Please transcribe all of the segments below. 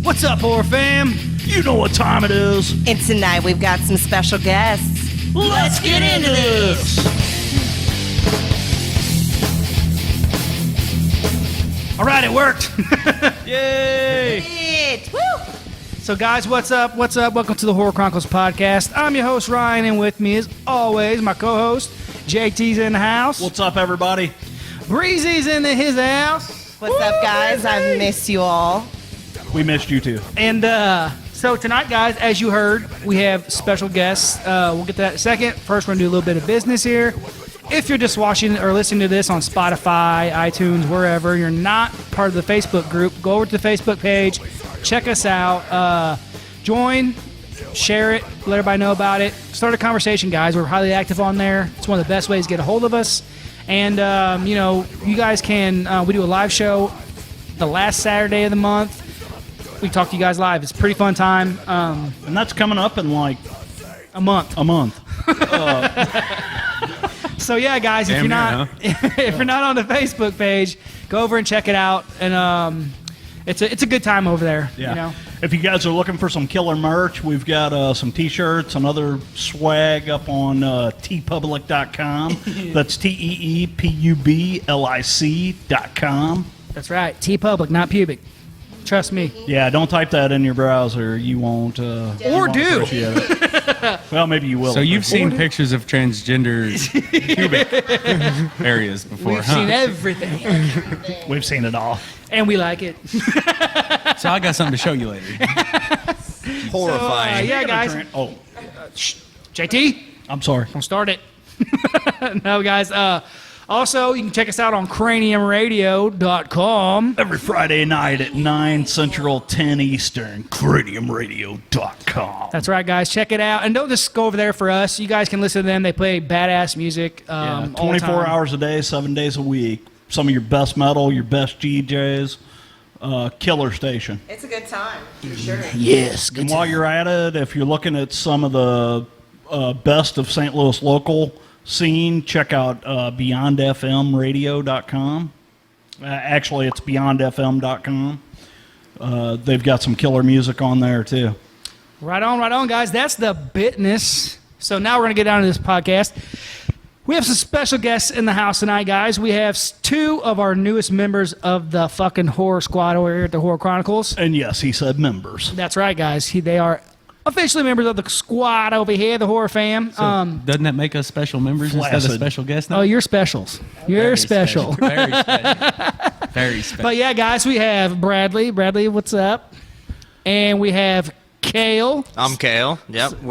What's up, horror fam? You know what time it is. And tonight we've got some special guests. Let's get into this. All right, it worked. Yay! Woo! So, guys, what's up? What's up? Welcome to the Horror Chronicles podcast. I'm your host, Ryan, and with me, as always, my co-host, JT's in the house. What's up, everybody? Breezy's in his house. What's up, guys? I miss you all. We missed you too. And so tonight, guys, as you heard, we have special guests. We'll get to that in a second. First, we're going to do a little bit of business here. If you're just watching or listening to this on Spotify, iTunes, wherever, you're not part of the Facebook group, go over to the Facebook page, check us out, join, share it, let everybody know about it. Start a conversation, guys. We're highly active on there. It's one of the best ways to get a hold of us. And, you know, you guys can, we do a live show the last Saturday of the month. We talk to you guys live. It's a pretty fun time. And that's coming up in like a month. So yeah, guys, if you're not on the Facebook page, go over and check it out. And it's a good time over there. Yeah. You know? If you guys are looking for some killer merch, we've got some T-shirts and other swag up on tpublic.com. That's TEEPUBLIC.com. That's right. TeePublic, not pubic. Trust me. Yeah, don't type that in your browser. You won't. Or do. Well, maybe you will. So you've seen pictures of transgender pubic areas before, We've seen everything. We've seen it all. And we like it. So I got something to show you later. Horrifying. Yeah, guys. JT? I'm sorry. Don't start it. No, guys. Also, you can check us out on craniumradio.com. Every Friday night at 9 Central, 10 Eastern, craniumradio.com. That's right, guys. Check it out. And don't just go over there for us. You guys can listen to them. They play badass music all the 24 time. hours a day, 7 days a week. Some of your best metal, your best DJs. Killer station. It's a good time, for sure. Yes. And while you're at it, if you're looking at some of the best of St. Louis local scene, check out beyondfmradio.com. Actually, it's beyondfm.com. They've got some killer music on there, too. Right on, guys. That's the business. So now we're going to get down to this podcast. We have some special guests in the house tonight, guys. We have two of our newest members of the fucking horror squad over here at the Horror Chronicles. And yes, he said members. That's right, guys. They are officially members of the squad over here, the horror fam. So doesn't that make us special members instead of special guests now? Oh, you're specials. You're Very special. Very special. Very special. But yeah, guys, we have Bradley. Bradley, what's up? And we have Cale. I'm Cale. Yep,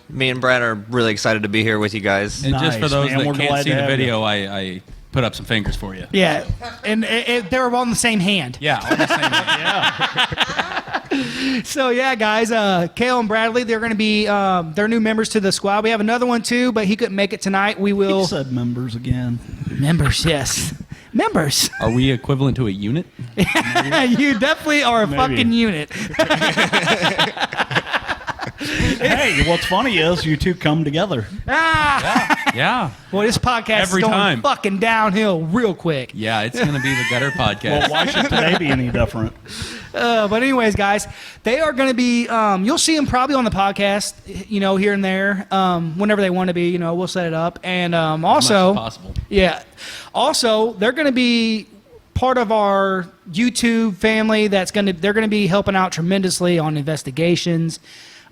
me and Brad are really excited to be here with you guys. And just for Nice, those man. We're that glad can't see to the have you. video, I put up some fingers for you. Yeah, and they were all in the same hand. Yeah, on the same So yeah, guys, Cale and Bradley, they're going to be they're new members to the squad. We have another one too, but he couldn't make it tonight. We will. He said members again. Members, yes, members. Are we equivalent to a unit? You definitely are a Maybe. fucking unit. Hey, what's funny is you two come together. Yeah. Well, this podcast Every is going time. fucking downhill real quick. Yeah, it's going to be the gutter podcast. Well, why should today be any different? But anyways, guys, they are going to be, you'll see them probably on the podcast, you know, here and there, whenever they want to be, you know, we'll set it up. And also, as possible. Yeah. Also, they're going to be part of our YouTube family they're going to be helping out tremendously on investigations,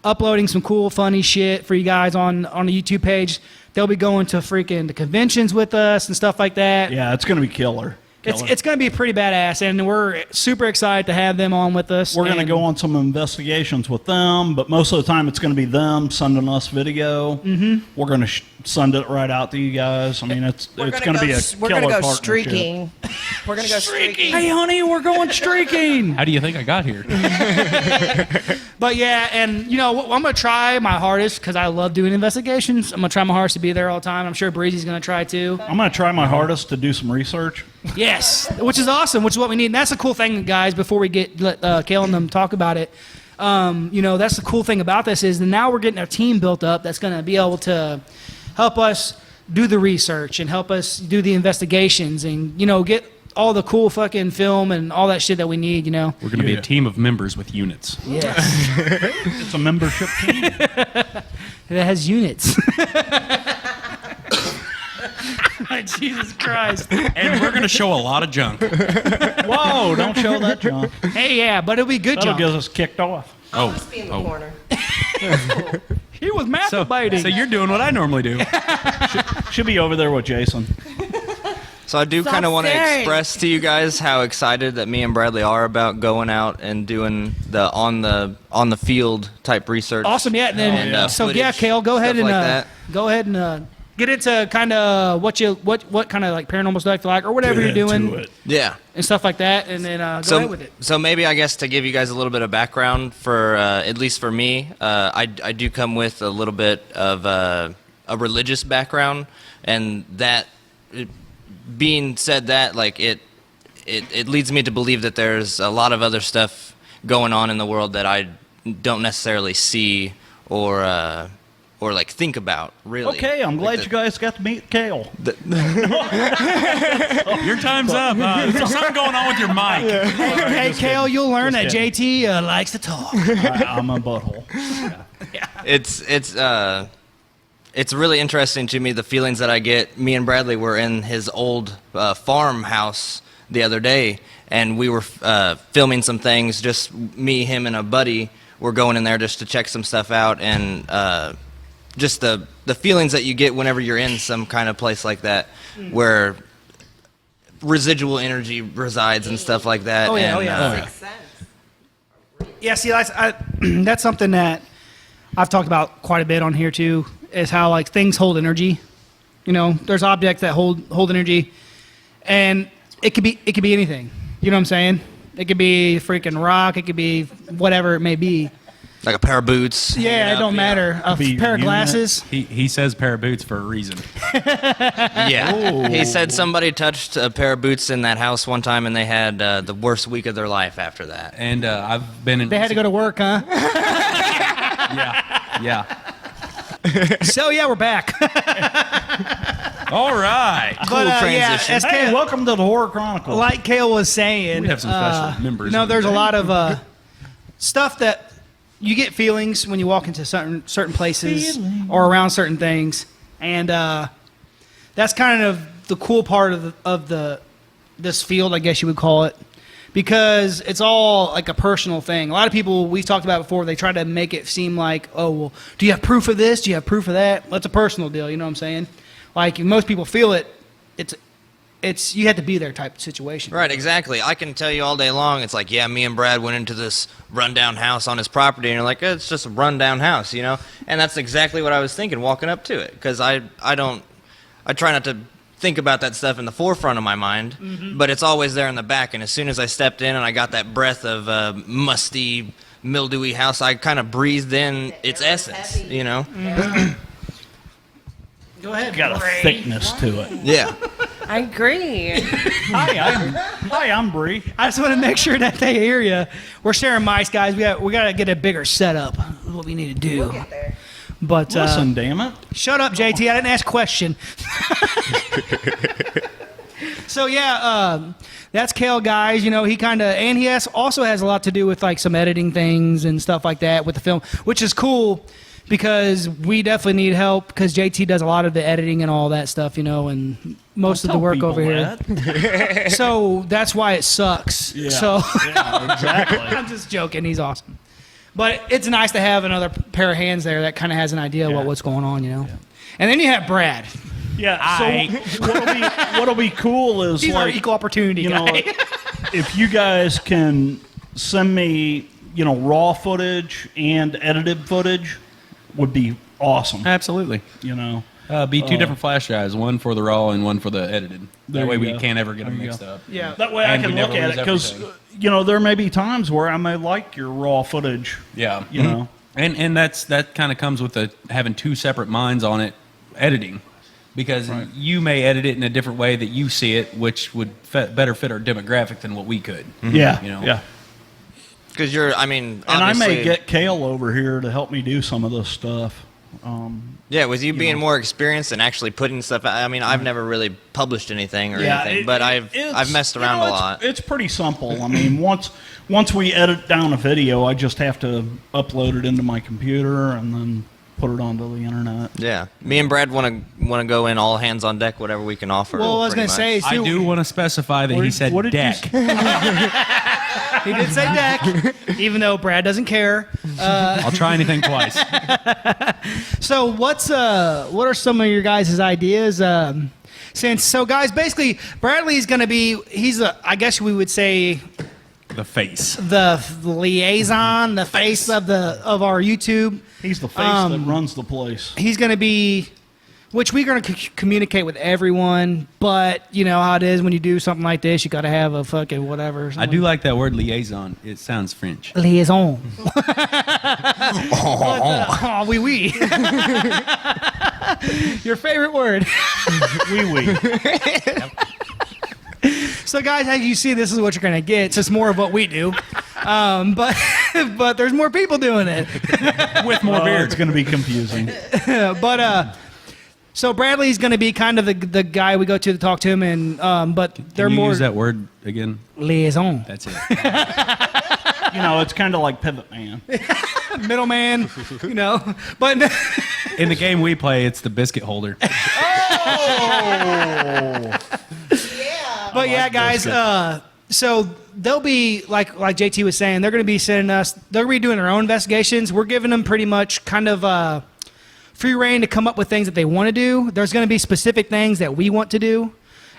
uploading some cool, funny shit for you guys on the YouTube page. They'll be going to freaking the conventions with us and stuff like that. Yeah, it's going to be killer. It's going to be pretty badass, and we're super excited to have them on with us. We're going to go on some investigations with them, but most of the time it's going to be them sending us video. Mm-hmm. We're going to send it right out to you guys. I mean, it's going to be a killer partnership. We're going to go streaking. We're going to go streaking. Hey, honey, we're going streaking. How do you think I got here? But yeah, and you know, I'm going to try my hardest because I love doing investigations. I'm going to try my hardest to be there all the time. I'm sure Breezy's going to try too. I'm going to try my hardest to do some research. Yes, which is awesome, which is what we need. And that's the cool thing, guys, before we let Cale and them talk about it. You know, that's the cool thing about this is that now we're getting our team built up that's going to be able to help us do the research and help us do the investigations and, get all the cool fucking film and all that shit that we need, We're going to be a team of members with units. Yes. It's a membership team. That has units. Jesus Christ. And we're going to show a lot of junk. Whoa, don't show that junk. Hey, yeah, but it'll be good That'll junk. get us kicked off. Oh, Just be in the corner. He was So masturbating. you're doing what I normally do. Should be over there with Jason. So I do So kind of want to serious. express to you guys how excited that me and Bradley are about going out and doing the on the field type research. Awesome, yeah. And then, yeah. so Footage, yeah, Cale, go ahead stuff and like that. get into kind of what kind of like paranormal stuff you like or whatever you're doing Yeah. and stuff like that, and then go ahead with it. So maybe I guess to give you guys a little bit of background for at least for me, I do come with a little bit of a religious background, and that being said, that like it leads me to believe that there's a lot of other stuff going on in the world that I don't necessarily see or like think about really. Okay, I'm glad you guys got to meet Cale. Your time's up. There's something going on with your mic. Hey, Cale, you'll learn that Just JT likes to talk. I'm a butthole. It's really interesting to me, the feelings that I get. Me and Bradley were in his old farmhouse the other day, and we were filming some things. Just me, him, and a buddy were going in there just to check some stuff out, and just the feelings that you get whenever you're in some kind of place like that, where residual energy resides and stuff like that. Oh, yeah, and, oh, yeah. Makes sense. Yeah, see, that's something that I've talked about quite a bit on here too, is how like things hold energy. There's objects that hold energy, and it could be anything. You know what I'm saying? It could be freaking rock. It could be whatever it may be. like a pair of boots. Yeah, hanging it up, don't matter. A Be pair of unit. glasses. He says pair of boots for a reason. Yeah. He said somebody touched a pair of boots in that house one time, and they had the worst week of their life after that. And I've been in. They had to go to work, huh? Yeah. So yeah, we're back. All right. Cool transition. as Hey, Cale, welcome to the Horror Chronicles. like Cale was saying, We have some special members No, here there's a today. lot of stuff that you get feelings when you walk into certain places or around certain things, and that's kind of the cool part of this field, I guess you would call it, because it's all like a personal thing. A lot of people we've talked about before, they try to make it seem like, oh well, do you have proof of this? Do you have proof of that? Well, that's a personal deal. You know what I'm saying? Like if most people feel it, it's you have to be there type of situation. Right, exactly. I can tell you all day long, it's like, yeah, me and Brad went into this rundown house on his property, and you're like, it's just a rundown house, you know? And that's exactly what I was thinking walking up to it, because I try not to think about that stuff in the forefront of my mind, but it's always there in the back, and as soon as I stepped in and I got that breath of musty, mildewy house, I kind of breathed in its essence, heavy. you know? Go ahead. Got a Bray. thickness to it. Yeah. I agree. Hi, I'm Bree. I just want to make sure that they hear you. We're sharing mics, guys. We got to get a bigger setup. That's what we need to do. We'll get there. But Listen, damn it. shut up, JT. I didn't ask a question. So yeah, that's Cale, guys. You know, he kind of, and he also has a lot to do with like some editing things and stuff like that with the film, which is cool because we definitely need help because JT does a lot of the editing and all that stuff, you know, and most of the Tell work people over here. that. So that's why it sucks. Yeah. So Yeah, exactly. I'm just joking. He's awesome. But it's nice to have another pair of hands there that kind of has an idea about what's going on, you know. And then you have Brad. Yeah, so what'll be cool is He's our like, equal opportunity you know, guy. if you guys can send me, you know, raw footage and edited footage would be awesome. Absolutely. You know, Be two different flash drives, one for the raw and one for the edited. There That way you we go. can't ever get them There you mixed go. up. Yeah. that way I And can we look never at lose it because, everything. you know, there may be times where I may like your raw footage. Yeah. You know. And that kind of comes with having two separate minds on it, editing, because you may edit it in a different way that you see it, which would better fit our demographic than what we could. Yeah, You know? yeah. Because you're, I mean, And I may obviously- get Cale over here to help me do some of this stuff. Yeah, with you being know. more experienced and actually putting stuff out. I mean, I've never really published anything or anything, but I've messed around a lot. It's pretty simple. I mean, once we edit down a video, I just have to upload it into my computer and then put it onto the internet. Yeah, me and Brad want to go in all hands on deck, whatever we can offer. Well, I was pretty gonna say, much. I do want to specify that he said what did you deck. he did say deck, even though Brad doesn't care. I'll try anything twice. So what are some of your guys' ideas? Guys, basically Bradley's going to be, I guess we would say The face. the liaison, the face of our YouTube. He's the face that runs the place. He's going to be, which we're going to communicate with everyone, but you know how it is when you do something like this, you got to have a fucking whatever. I do like that word liaison. It sounds French. Liaison. Oh, oui, oui. Your favorite word. Wee wee. So, guys, as you see, this is what you're going to get. It's just more of what we do. But there's more people doing it. With more beer. It's going to be confusing. So Bradley's going to be kind of the guy we go to talk to him, and but they're Can you more use that word again? liaison, That's it. You know, it's kind of like Pivot Man. middleman, you know. But In the game we play, it's the biscuit holder. but yeah, guys. So they'll be like JT was saying, they're going to be sending us. They're going to be doing their own investigations. We're giving them pretty much kind of free reign to come up with things that they want to do. There's going to be specific things that we want to do,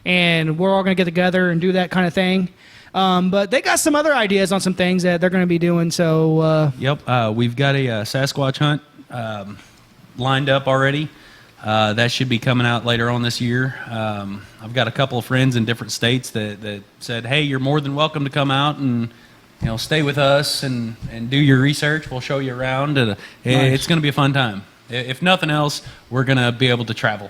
and we're all going to get together and do that kind of thing. But they got some other ideas on some things that they're going to be doing. So Yep. We've got a Sasquatch hunt lined up already. That should be coming out later on this year. I've got a couple of friends in different states that said, hey, you're more than welcome to come out and stay with us and do your research. We'll show you around. It's going to be a fun time. If nothing else, we're going to be able to travel.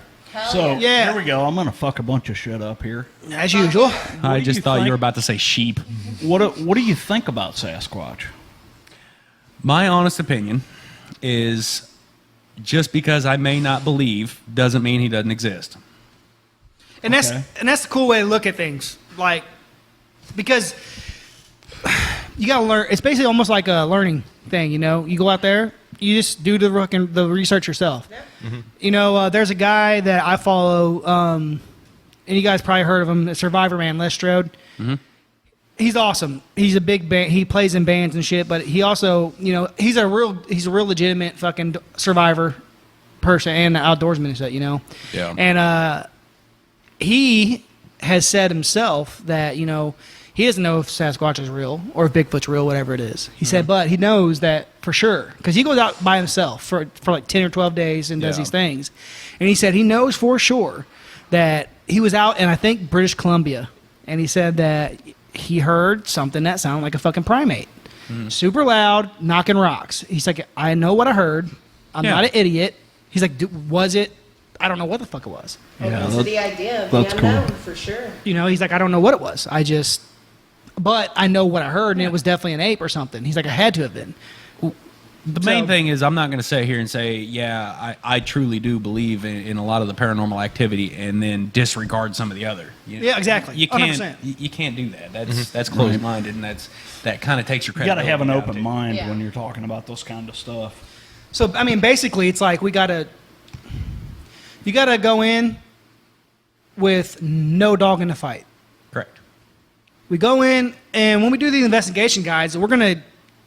So Yeah. here we go. I'm going to fuck a bunch of shit up here. as usual, I do just you thought think? you were about to say sheep. What do you think about Sasquatch? My honest opinion is just because I may not believe doesn't mean he doesn't exist. and that's Okay. the cool way to look at things. Like because you got to learn. It's basically almost like a learning thing. You go out there. You just do the research yourself. Mm-hmm. There's a guy that I follow, and you guys probably heard of him, Survivor Man, Les Strode. Mm-hmm. He's awesome. He's a big band. He plays in bands and shit, but he also, he's a real legitimate fucking survivor person and outdoorsman and shit, Yeah. And he has said himself that, he doesn't know if Sasquatch is real or if Bigfoot's real, whatever it is. He said, but he knows that for sure because he goes out by himself for like 10 or 12 days and does Yeah. these things. And he said he knows for sure that he was out in, I think, British Columbia. And he said that he heard something that sounded like a fucking primate. Super loud, knocking rocks. He's like, I know what I heard. I'm Yeah. not an idiot. He's like, was it? I don't know what the fuck it was. Opens to the idea of the that's cool. unknown for sure. He's like, I don't know what it was. But I know what I heard, and it was definitely an ape or something. He's like, I had to have been. The main thing is I'm not going to sit here and say, yeah, I truly do believe in a lot of the paranormal activity and then disregard some of the other. Yeah, exactly. You can't 100%. you can't do that. That's closed-minded, and that kind of takes your You got to credibility have an down, open too. mind Yeah. when you're talking about this kind of stuff. So, I mean, basically, it's like you got to go in with no dog in the fight. Correct. We go in, and when we do the investigation, guys, we're going to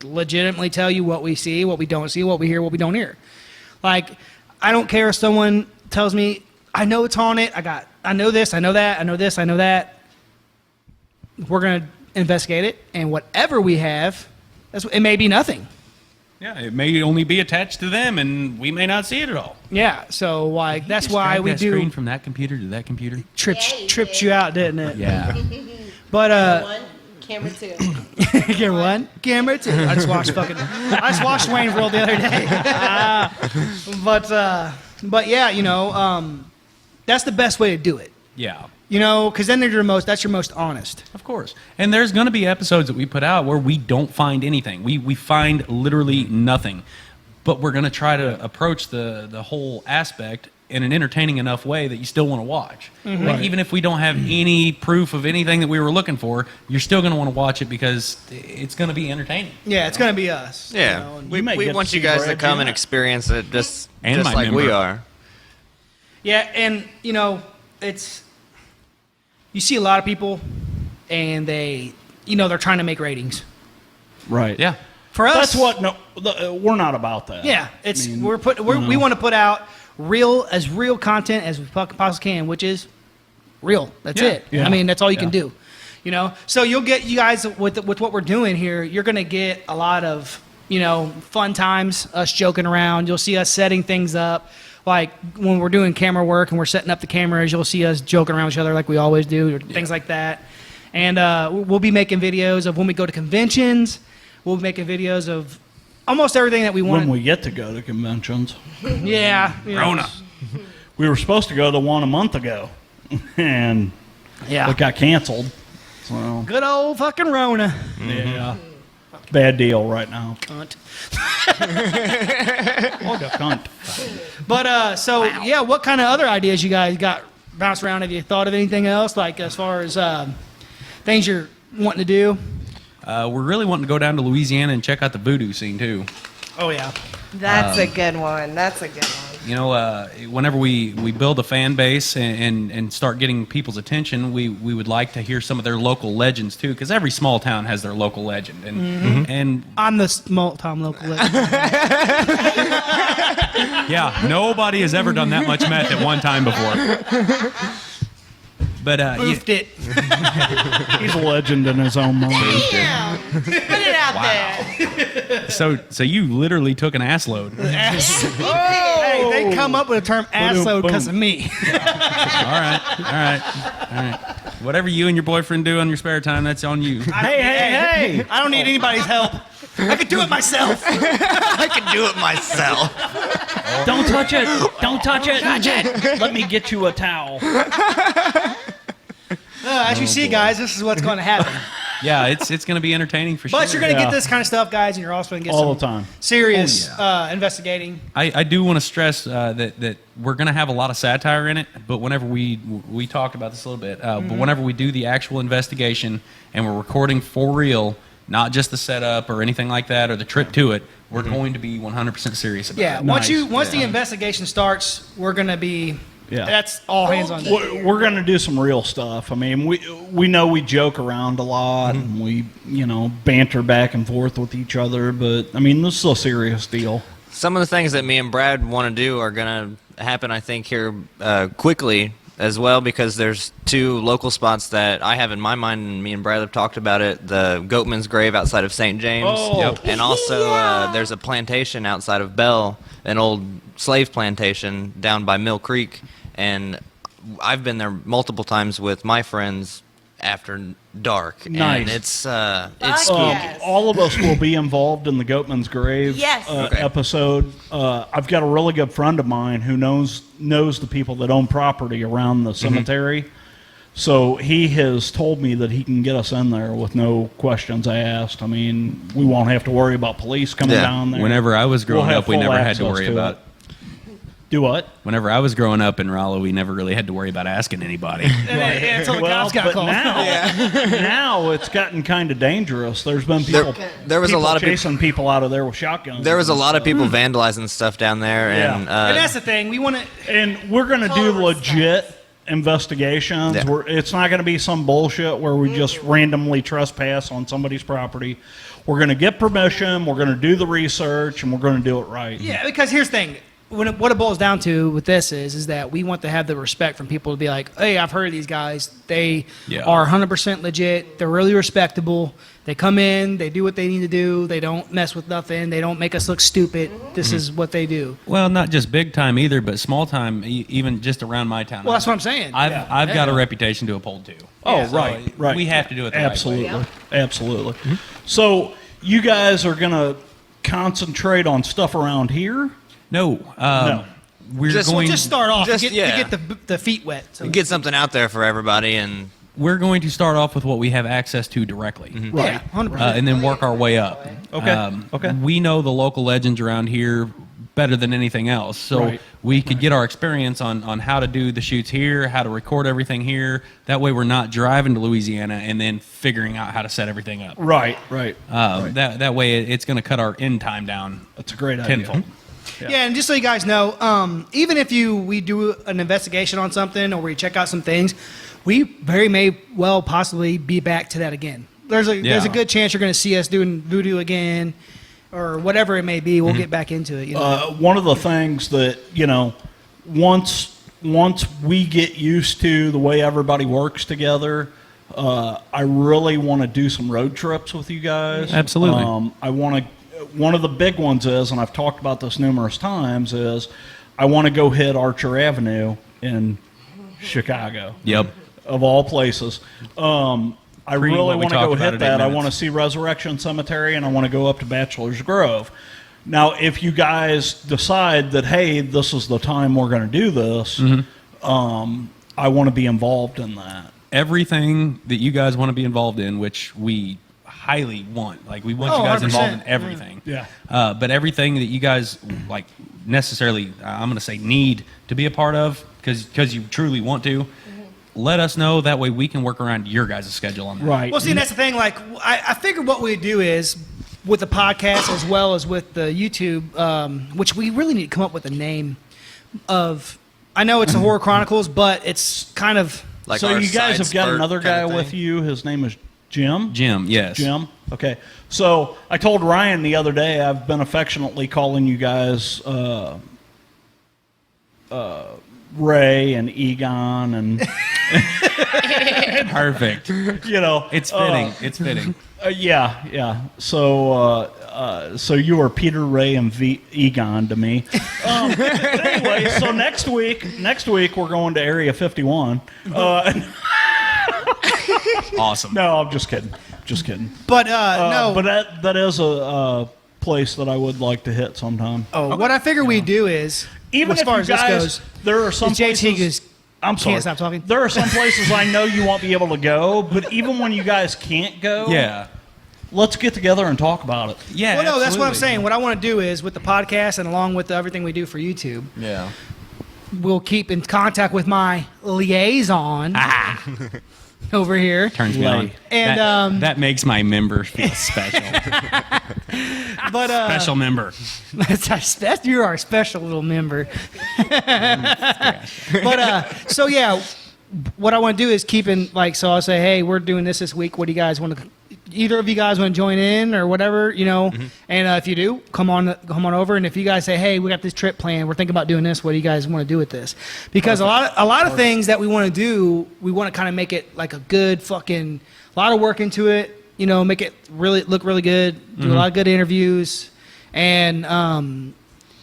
legitimately tell you what we see, what we don't see, what we hear, what we don't hear. Like, I don't care if someone tells me, I know it's haunted, I know this, I know that, I know this, I know that. We're going to investigate it, and whatever we have, it may be nothing. Yeah, it may only be attached to them, and we may not see it at all. Yeah, so like that's Just why drag we that do screen from that computer to that computer. tripped you out, didn't it? Yeah. But One, camera two. camera one, camera two. I just watched Wayne's World the other day. But yeah, that's the best way to do it. Yeah. Because then that's your most honest. Of course. And there's going to be episodes that we put out where we don't find anything. We find literally nothing. but we're going to try to approach the whole aspect in an entertaining enough way that you still want to watch. Like, even if we don't have any proof of anything that we were looking for, you're still going to want to watch it because it's going to be entertaining. Yeah, it's going to be us. Yeah, You know, and- we want you guys to come and experience it just And my like we member. are. yeah, and you know, it's you see a lot of people, and they, you know, they're trying to make ratings. Right. Yeah. For us, That's what. No, we're not about that. Yeah, it's I mean, we want to put out real content as we possibly can, which is real. That's Yeah. it. Yeah. I mean, that's all you can Yeah. do. You know, so you'll get you guys with what we're doing here. You're gonna get a lot of fun times, us joking around. You'll see us setting things up. Like when we're doing camera work and we're setting up the cameras, you'll see us joking around with each other like we always do, or things like that. And we'll be making videos of when we go to conventions. We'll be making videos of almost everything that we want. when we get to go to conventions. Yeah. you know. Rona. We were supposed to go to one a month ago, and Yeah. it got canceled. So Good old fucking Rona. yeah, bad deal right now. Cunt. What a cunt. But so yeah, what kind of other ideas you guys got bounced around? Have you thought of anything else, like as far as things you're wanting to do? We're really wanting to go down to Louisiana and check out the voodoo scene too. Oh yeah. That's a good one. That's a good one. You know, whenever we build a fan base and start getting people's attention, we would like to hear some of their local legends too, because every small town has their local legend, and I'm the small time local. yeah, nobody has ever done that much meth at one time before. But Boofed it. He's a legend in his own mind. Yeah. Put it out there. so you literally took an ass load. Hey, they come up with a term assload because of me. All right. Whatever you and your boyfriend do on your spare time, that's on you. Hey! I don't need anybody's help. I can do it myself. I can do it myself. Don't touch it! Don't touch it! Let me get you a towel. As you see, guys, this is what's going to happen. Yeah, it's going to be entertaining for sure. But you're going to Yeah. get this kind of stuff, guys, and you're also going to get All some the time. serious investigating. I do want to stress that we're going to have a lot of satire in it, but whenever we talked about this a little bit, but whenever we do the actual investigation and we're recording for real, not just the setup or anything like that or the trip to it, we're going to be 100% serious about Yeah, it. once Nice. the investigation starts, we're going to be. Yeah. That's all hands on deck. We're going to do some real stuff. I mean, we know we joke around a lot and we, banter back and forth with each other, but I mean, this is a serious deal. Some of the things that me and Brad want to do are going to happen, I think, here quickly as well, because there's two local spots that I have in my mind, and me and Brad have talked about it. The Goatman's Grave outside of St. James. Oh. Yep. And also there's a plantation outside of Bell, an old slave plantation down by Mill Creek. And I've been there multiple times with my friends after dark. Nice. And it's Fuck spooky. yes. All of us will be involved in the Goatman's Grave Yes. Okay. episode. I've got a really good friend of mine who knows the people that own property around the cemetery. So he has told me that he can get us in there with no questions asked. I mean, we won't have to worry about police coming Yeah. down there. Whenever I was growing We'll have up, we full never had to access worry to about. it. Do what? Whenever I was growing up in Raleigh, we never really had to worry about asking anybody. Until the cops got but called. now it's gotten kind of dangerous. There's been people. There was a lot of people. chasing people out of there with shotguns. There was a and lot of stuff. people vandalizing stuff down there, and And that's the thing. We want to. And we're going to do Total respect. legit investigations. Yeah. It's not going to be some bullshit where we just randomly trespass on somebody's property. We're going to get permission. We're going to do the research, and we're going to do it right. Yeah, because here's the thing. What it boils down to with this is that we want to have the respect from people to be like, hey, I've heard of these guys. They Yeah. are 100% legit. They're really respectable. They come in, they do what they need to do. They don't mess with nothing. They don't make us look stupid. This is what they do. Well, not just big time either, but small time, even just around my town. Well, that's what I'm saying. I've got a reputation to uphold too. Oh, So right. We have to do it the right way. Absolutely. Absolutely. So you guys are going to concentrate on stuff around here? No, No. we're Just- going. Just start off Just- to yeah. get the feet wet. So get something out there for everybody, and we're going to start off with what we have access to directly. Right. 100%. And then work our way up. Okay. We know the local legends around here better than anything else, so we could get our experience on how to do the shoots here, how to record everything here. That way, we're not driving to Louisiana and then figuring out how to set everything up. Right. That way, it's going to cut our end time down. That's a great idea. Tenfold. Yeah, and just so you guys know, even if we do an investigation on something or we check out some things, we very may well possibly be back to that again. There's a good chance you're going to see us doing voodoo again, or whatever it may be. We'll get back into it. One of the things that once we get used to the way everybody works together, I really want to do some road trips with you guys. Absolutely. I want to. One of the big ones is, and I've talked about this numerous times, is I want to go hit Archer Avenue in Chicago. Yep. Of all places. I Pre really what we want to talked go about hit in that. 8 I minutes. want to see Resurrection Cemetery, and I want to go up to Bachelor's Grove. Now, if you guys decide that, hey, this is the time we're going to do this, I want to be involved in that. Everything that you guys want to be involved in, which we highly want. Like, we want you guys 100%. involved in everything. Yeah. But everything that you guys, like, necessarily, I'm going to say need to be a part of, because you truly want to, let us know. That way we can work around your guys' schedule on that. Right. Well, see, that's the thing. Like, I figured what we'd do is, with the podcast as well as with the YouTube, which we really need to come up with a name of. I know it's the Horror Chronicles, but it's kind of Like so our you guys have got side another spurt kind guy of with thing? you. His name is Jim. Jim, yes. Jim. Okay. So I told Ryan the other day I've been affectionately calling you guys Ray and Egon and Perfect. It's fitting. It's fitting. yeah. So you are Peter, Ray, and Egon to me. Anyway, so next week we're going to Area 51. Awesome. No, I'm just kidding. But no. But that is a place that I would like to hit sometime. What I figure we do is, Even as if far you as this guys, goes, there are some is JT places. goes, I'm sorry. can't stop talking. There are some places I know you won't be able to go, but even when you guys can't go, Yeah. let's get together and talk about it. Yeah. Well, no, that's what I'm absolutely. saying. What I want to do is, with the podcast and along with everything we do for YouTube, Yeah. we'll keep in contact with my liaison over here. Turns me on. And, that makes my member feel special. But Special member. you're our special little member. But so yeah, what I want to do is keep in so I'll say, hey, we're doing this week. What do you guys want to? Either of you guys want to join in or whatever, And if you do, come on over. And if you guys say, hey, we got this trip planned, we're thinking about doing this. What do you guys want to do with this? Because a lot of things that we want to do, we want to kind of make it like a good fucking lot of work into it. Make it really look really good. Do a lot of good interviews, and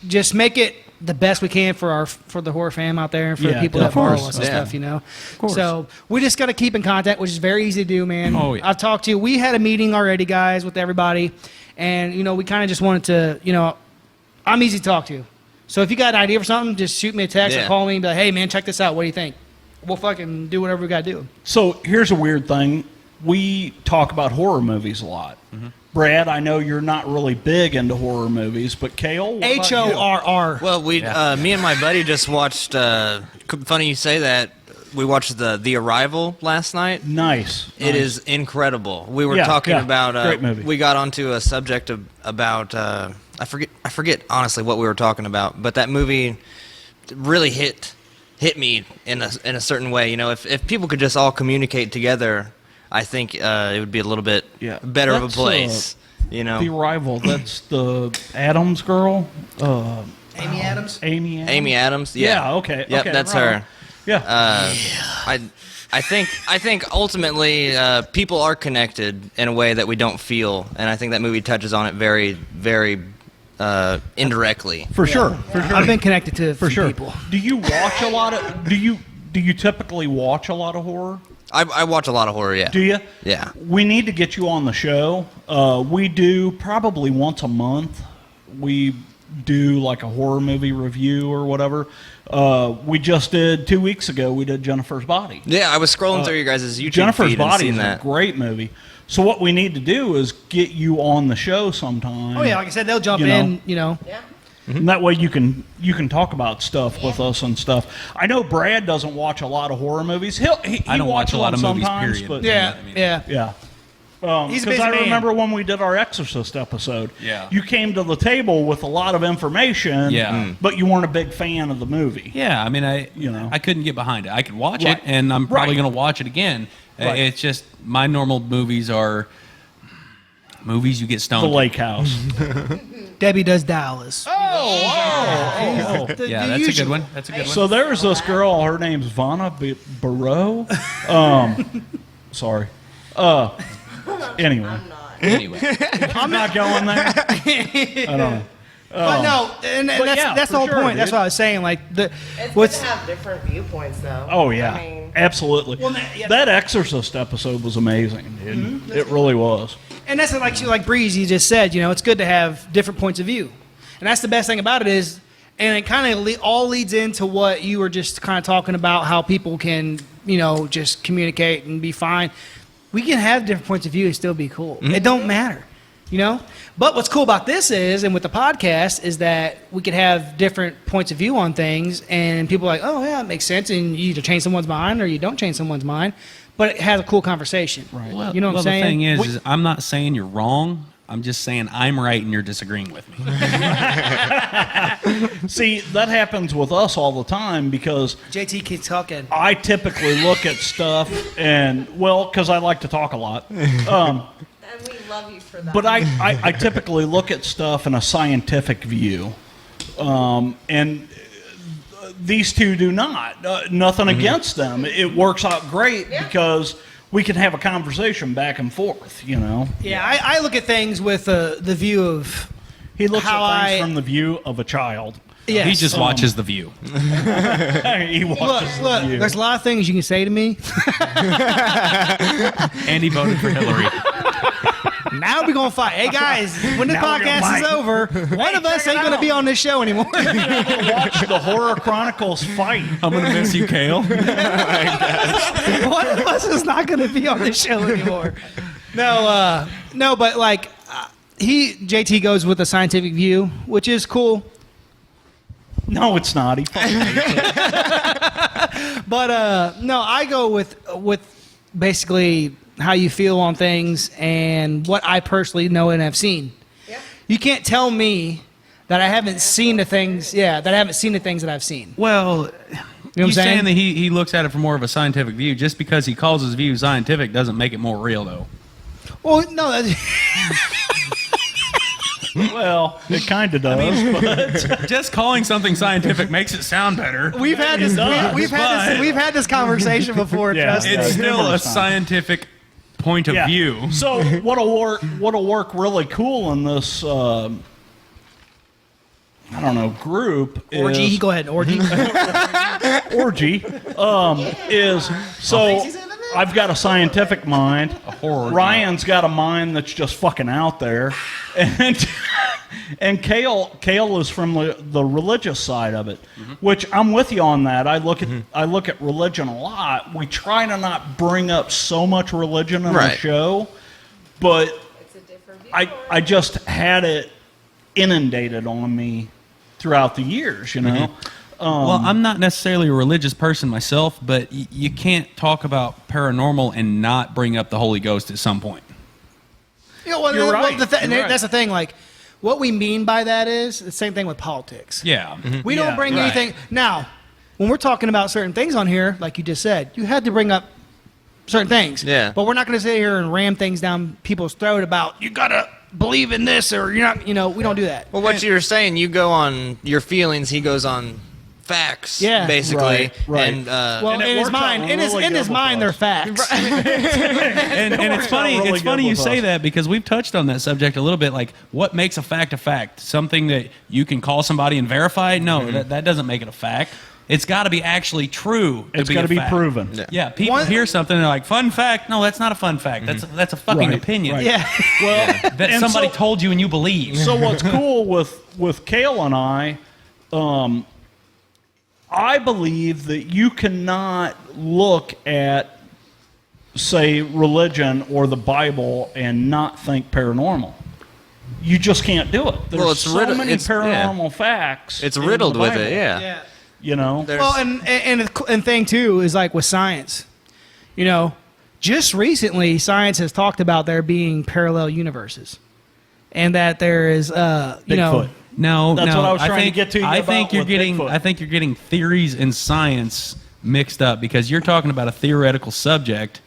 just make it the best we can for the horror fam out there and for the people that follow us and stuff. Of course. So we just got to keep in contact, which is very easy to do, man. Oh, yeah. I've talked to you. We had a meeting already, guys, with everybody, and we kind of just wanted to, I'm easy to talk to. So if you got an idea for something, just shoot me a text or call me and be like, hey, man, check this out. What do you think? We'll fucking do whatever we got to do. So here's a weird thing. We talk about horror movies a lot. Brad, I know you're not really big into horror movies, but Cale, what about you? HORR. Well, me and my buddy just watched. Funny you say that. We watched the Arrival last night. Nice. It is incredible. We were Yeah, talking yeah. about. Great movie. We got onto a subject about. I forget honestly what we were talking about, but that movie really hit me in a certain way. If people could just all communicate together, I think it would be a little bit better of a That's, place. The Arrival. That's the Adams girl. Amy Adams. Amy Adams. Yeah. Yeah, okay, Yep, okay, that's right her. on. Yeah. I think ultimately people are connected in a way that we don't feel, and I think that movie touches on it very, very indirectly. For sure. I've been connected to For sure. people. Do you watch a lot of? Do you typically watch a lot of horror? I watch a lot of horror. Yeah. Do you? Yeah. We need to get you on the show. We do probably once a month. We do like a horror movie review or whatever. We just did 2 weeks ago. We did Jennifer's Body. Yeah, I was scrolling through your guys' YouTube Jennifer's feed and Body seen is that. a great movie. So what we need to do is get you on the show sometime. Oh yeah, like I said, they'll jump You know. in. You know. Yeah. And that way you can talk about stuff with us and stuff. I know Brad doesn't watch a lot of horror movies. He I don't watch watches a lot of them movies, sometimes, period. but Yeah. I mean, Yeah. yeah. He's a Because busy I man. remember when we did our Exorcist episode, Yeah. you came to the table with a lot of information, Yeah. but you weren't a big fan of the movie. Yeah, I mean, You know. I couldn't get behind it. I could watch Right. it, and I'm probably Right. going to watch it again. Right. It's just my normal movies are movies you get The stoned. Lake House. Debbie does Dallas. Oh. Yeah, that's a good one. That's a good one. So there's this girl. Her name's Vanna Barreau. Sorry. Anyway, Anyway, I'm not going there. I don't know. But no, and But that's, yeah, that's the for whole sure, point. That's dude. what I was saying. Like the It's what's good to have different viewpoints, though. Oh yeah, I mean, absolutely. Well, yeah. That Exorcist episode was amazing, dude. It really was. and that's like Breeze. You just said, you know, it's good to have different points of view, and that's the best thing about it is, and it kind of all leads into what you were just kind of talking about, how people can, you know, just communicate and be fine. We can have different points of view and still be cool. It don't matter, you know. But what's cool about this is, and with the podcast, is that we could have different points of view on things, and people are like, oh yeah, it makes sense, and you either change someone's mind or you don't change someone's mind, but it has a cool conversation. Right. well, You know what I'm saying? the thing is I'm not saying you're wrong. I'm just saying I'm right and you're disagreeing with me. See, that happens with us all the time because JT keeps talking. I typically look at stuff and, well, because I like to talk a lot. and we love you for that. But I typically look at stuff in a scientific view. And these two do not. Nothing against them. It works out great because we can have a conversation back and forth, you know. Yeah, I look at things with the view of He looks how at things I- from the view of a child. yes. He just watches The View. He look, watches look. the view. There's a lot of things you can say to me. And he voted for Hillary. Now we're gonna fight. Hey guys, when this Now we're gonna podcast is fight. over, one of us check it ain't gonna out. be on this show anymore. Watch the Horror Chronicles fight. I'm going to miss you, Cale. One of us is not gonna be on this show anymore. No, but like JT goes with a scientific view, which is cool. No, it's not. He fucking hates it. But no, I go with basically how you feel on things and what I personally know and have seen. Yeah. You can't tell me that I haven't seen the things. Yeah, that I haven't seen the things that I've seen. Well, You know what I'm you saying? saying that he looks at it from more of a scientific view. Just because he calls his view scientific doesn't make it more real, though. Well, no, Well, it kind of does. but Just calling something scientific makes it sound better. we've had this. We've had this conversation before. Yeah. Trust me. It's still a numerous times. scientific point of yeah. view. So what'll work really cool in this I don't know group Orgy. is Go ahead. Orgy. orgy is so I've got a scientific mind. horror. Ryan's got a mind that's just fucking out there, and Cale is from the religious side of it, which I'm with you on that. I look at religion a lot. We try to not bring up so much religion in the Right. show, but It's a different view. I just had it inundated on me throughout the years, you know. Well, I'm not necessarily a religious person myself, but you can't talk about paranormal and not bring up the Holy Ghost at some point. You know, well, You're right. and You're right. that's the thing. Like, what we mean by that is the same thing with politics. Yeah. We Yeah, don't bring right. anything. Now, when we're talking about certain things on here, like you just said, you had to bring up certain things. Yeah. But we're not going to sit here and ram things down people's throat about, you got to believe in this or you're not, we don't do that. Well, what you were saying, you go on your feelings, he goes on facts, Yeah. basically. Right. And Well, And it in his works out mind, in really his good mind, with they're us. facts. And it's works out funny. really It's good funny you with say us. that because we've touched on that subject a little bit. Like, what makes a fact a fact? Something that you can call somebody and verify? No, that doesn't make it a fact. It's got to be actually true. It's got to be proven. Yeah, people hear something and they're like, "Fun fact." No, that's not a fun fact. That's a fucking Right, opinion. right. Yeah. Well, That and somebody so- told you and you believe. So what's cool with Cale and I believe that you cannot look at, say, religion or the Bible and not think paranormal. You just can't do it. There's Well, it's so riddled- many it's- yeah. paranormal facts. It's in riddled the with Bible, it. Yeah. Yeah. You know. There's- Well, and thing too is like with science, you know, just recently science has talked about there being parallel universes, and that there is, you know, Bigfoot. No, That's no. what I was trying to think, get to you I think about you're with getting. Bigfoot. I think you're getting theories and science mixed up because you're talking about a theoretical subject,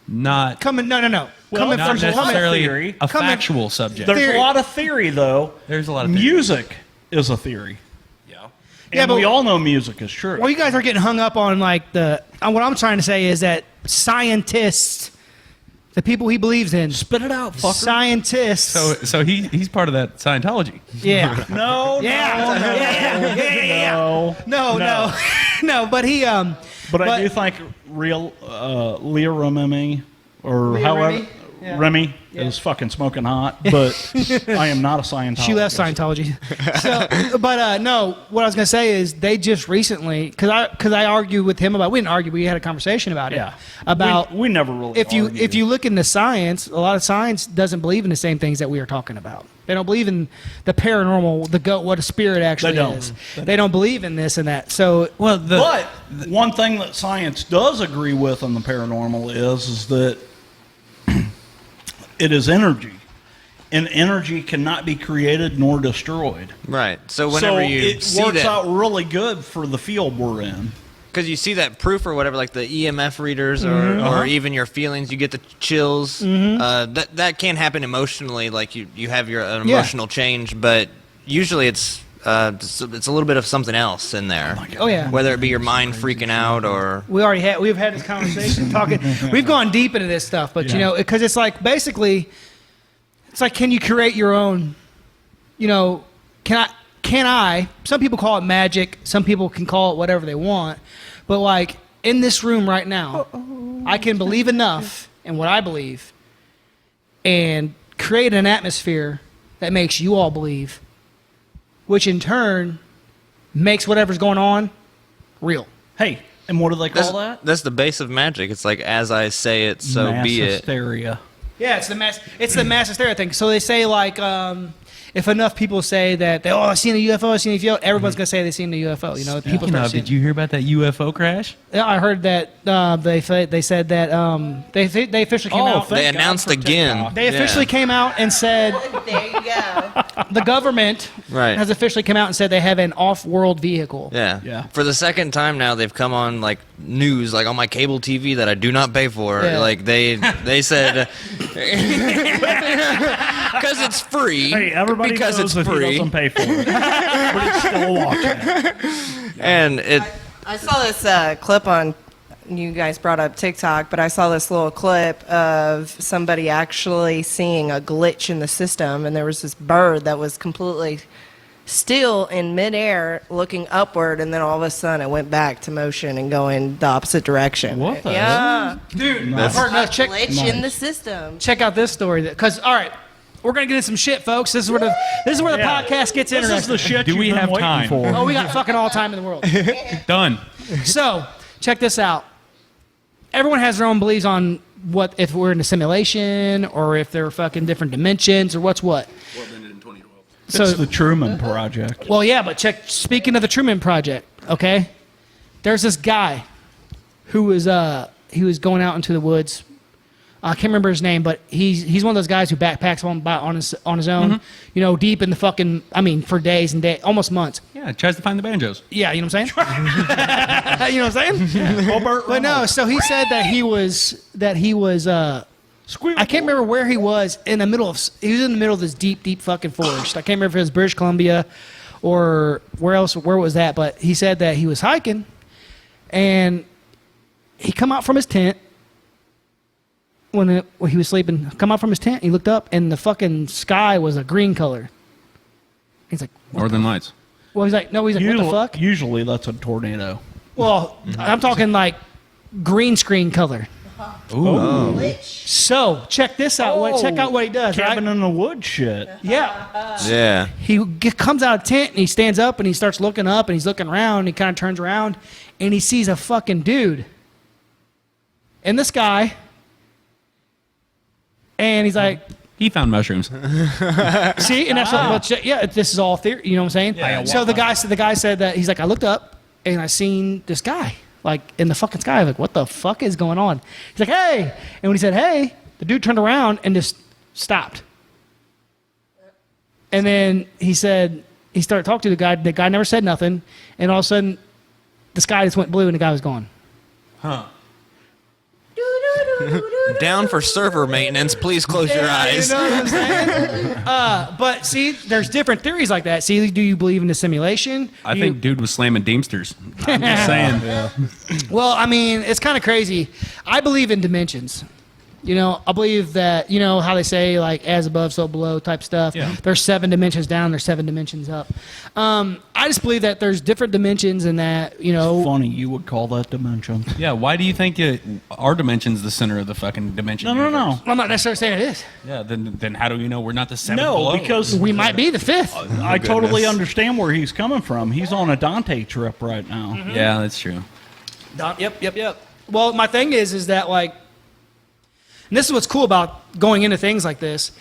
not coming. No. Well, coming not from necessarily theory. a Coming- factual subject. There's Theory. a lot of theory, though. There's a lot of theory. Music is a theory. Yeah. Yeah, And but- we all know music is true. Well, you guys are getting hung up on like the. What I'm trying to say is that scientists, the people he believes in, Spit it out, fucker. scientists. So he's part of that Scientology. yeah. No, Yeah. no. No. But he But I do think real Leah Remini or Leah however Remy? Yeah. Remy is fucking smoking hot, but I am not a Scientologist. She left Scientology. So, but no, what I was gonna say is they just recently, because I argued with him about. We didn't argue, we had a conversation about it. Yeah. About we never really. if you argued. look into science, a lot of science doesn't believe in the same things that we are talking about. They don't believe in the paranormal, what a spirit actually They don't. is. They don't believe in this and that. So Well, But one thing that science does agree with on the paranormal is that it is energy, and energy cannot be created nor destroyed. Right. So whenever you it see works that, out really good for the field we're in. because you see that proof or whatever, like the EMF readers or even your feelings, you get the chills. That can happen emotionally, like you have an Yeah. emotional change, but usually it's a little bit of something else in there. Oh, yeah. Whether it be your mind freaking out or we've had this conversation talking. We've gone deep into this stuff, but you know, because it's like basically, it's like, can you create your own? You know, can I? Some people call it magic. Some people can call it whatever they want. But like in this room right now, I can believe enough in what I believe, and create an atmosphere that makes you all believe, which in turn makes whatever's going on real. Hey, and what do they call that? that's the base of magic. It's like, as I say it, so Mass be it. hysteria. Yeah, it's the mass hysteria thing. So they say like, if enough people say that I seen a UFO, I seen a UFO, everyone's gonna say they seen a UFO. You know, people start seeing. did you hear about that UFO crash? Yeah, I heard that they said that they officially came out. They announced again. They officially came out and said There you go. the government Right. has officially come out and said they have an off-world vehicle. Yeah. Yeah. For the second time now, they've come on like news, like on my cable TV that I do not pay for. Yeah. Like they said, because it's free. Hey, everybody because knows it's that free. he doesn't pay for it, but he's still watching. And it. I saw this clip on. You guys brought up TikTok, but I saw this little clip of somebody actually seeing a glitch in the system, and there was this bird that was completely still in midair, looking upward, and then all of a sudden it went back to motion and going the opposite direction. What the Yeah, Dude, I've heard, no, check glitch in the system. check out this story because all right, we're gonna get in some shit, folks. This is where the Yeah. podcast gets This interesting. is the shit Do we you've been have waiting time? for. Oh, we got fucking all the time in the world. Done. So, check this out. Everyone has their own beliefs on what if we're in a simulation or if there are fucking different dimensions or what's what. So, It's the Truman Project. well, yeah, but speaking of the Truman Project, okay? There's this guy who was he was going out into the woods. I can't remember his name, but he's one of those guys who backpacks on his own, you know, deep in the fucking, for days and days, almost months. Yeah, tries to find the banjos. Yeah, you know what I'm saying? You know what I'm saying? But no, so he said that he was I can't remember where he was in the middle of this deep fucking forest. I can't remember if it was British Columbia or where was that, but he said that he was hiking and he come out from his tent when he was sleeping, come out from his tent, he looked up and the fucking sky was a green color. He's like, Northern Lights. Well, he's like, no, he's like, what the fuck? Usually that's a tornado. Well, I'm talking like green screen color. Ooh. So check this out. Check out what he does. Cabin Right? in the woods shit. Yeah. Yeah. He comes out of tent and he stands up and he starts looking up and he's looking around. And he kind of turns around and he sees a fucking dude in the sky. And he's like, He found mushrooms. see, and that's what, yeah, this is all theory. You know what I'm saying? Yeah. So the guy said that he's like, I looked up and I seen this guy like in the fucking sky. I'm like, what the fuck is going on? He's like, hey, and when he said hey, the dude turned around and just stopped. And then he said he started talking to the guy. The guy never said nothing, and all of a sudden, the sky just went blue and the guy was gone. Huh. Down for server maintenance. Please close your eyes. You know what I'm saying? But see, there's different theories like that. See, do you believe in the simulation? I think dude was slamming Deemsters. I'm just saying. Well, I mean, it's kind of crazy. I believe in dimensions. You know, I believe that, you know, how they say, like, as above, so below type stuff. Yeah. There's 7 dimensions down, there's 7 dimensions up. I just believe that there's different dimensions and that, you know. Funny you would call that dimension. Yeah, why do you think our dimension's the center of the fucking dimension? No. I'm not necessarily saying it is. Yeah, then how do we know we're not the 7th No, below? because We might be the 5th. I totally understand where he's coming from. He's on a Dante trip right now. Yeah, that's true. Yep. Well, my thing is that, like, and this is what's cool about going into things like this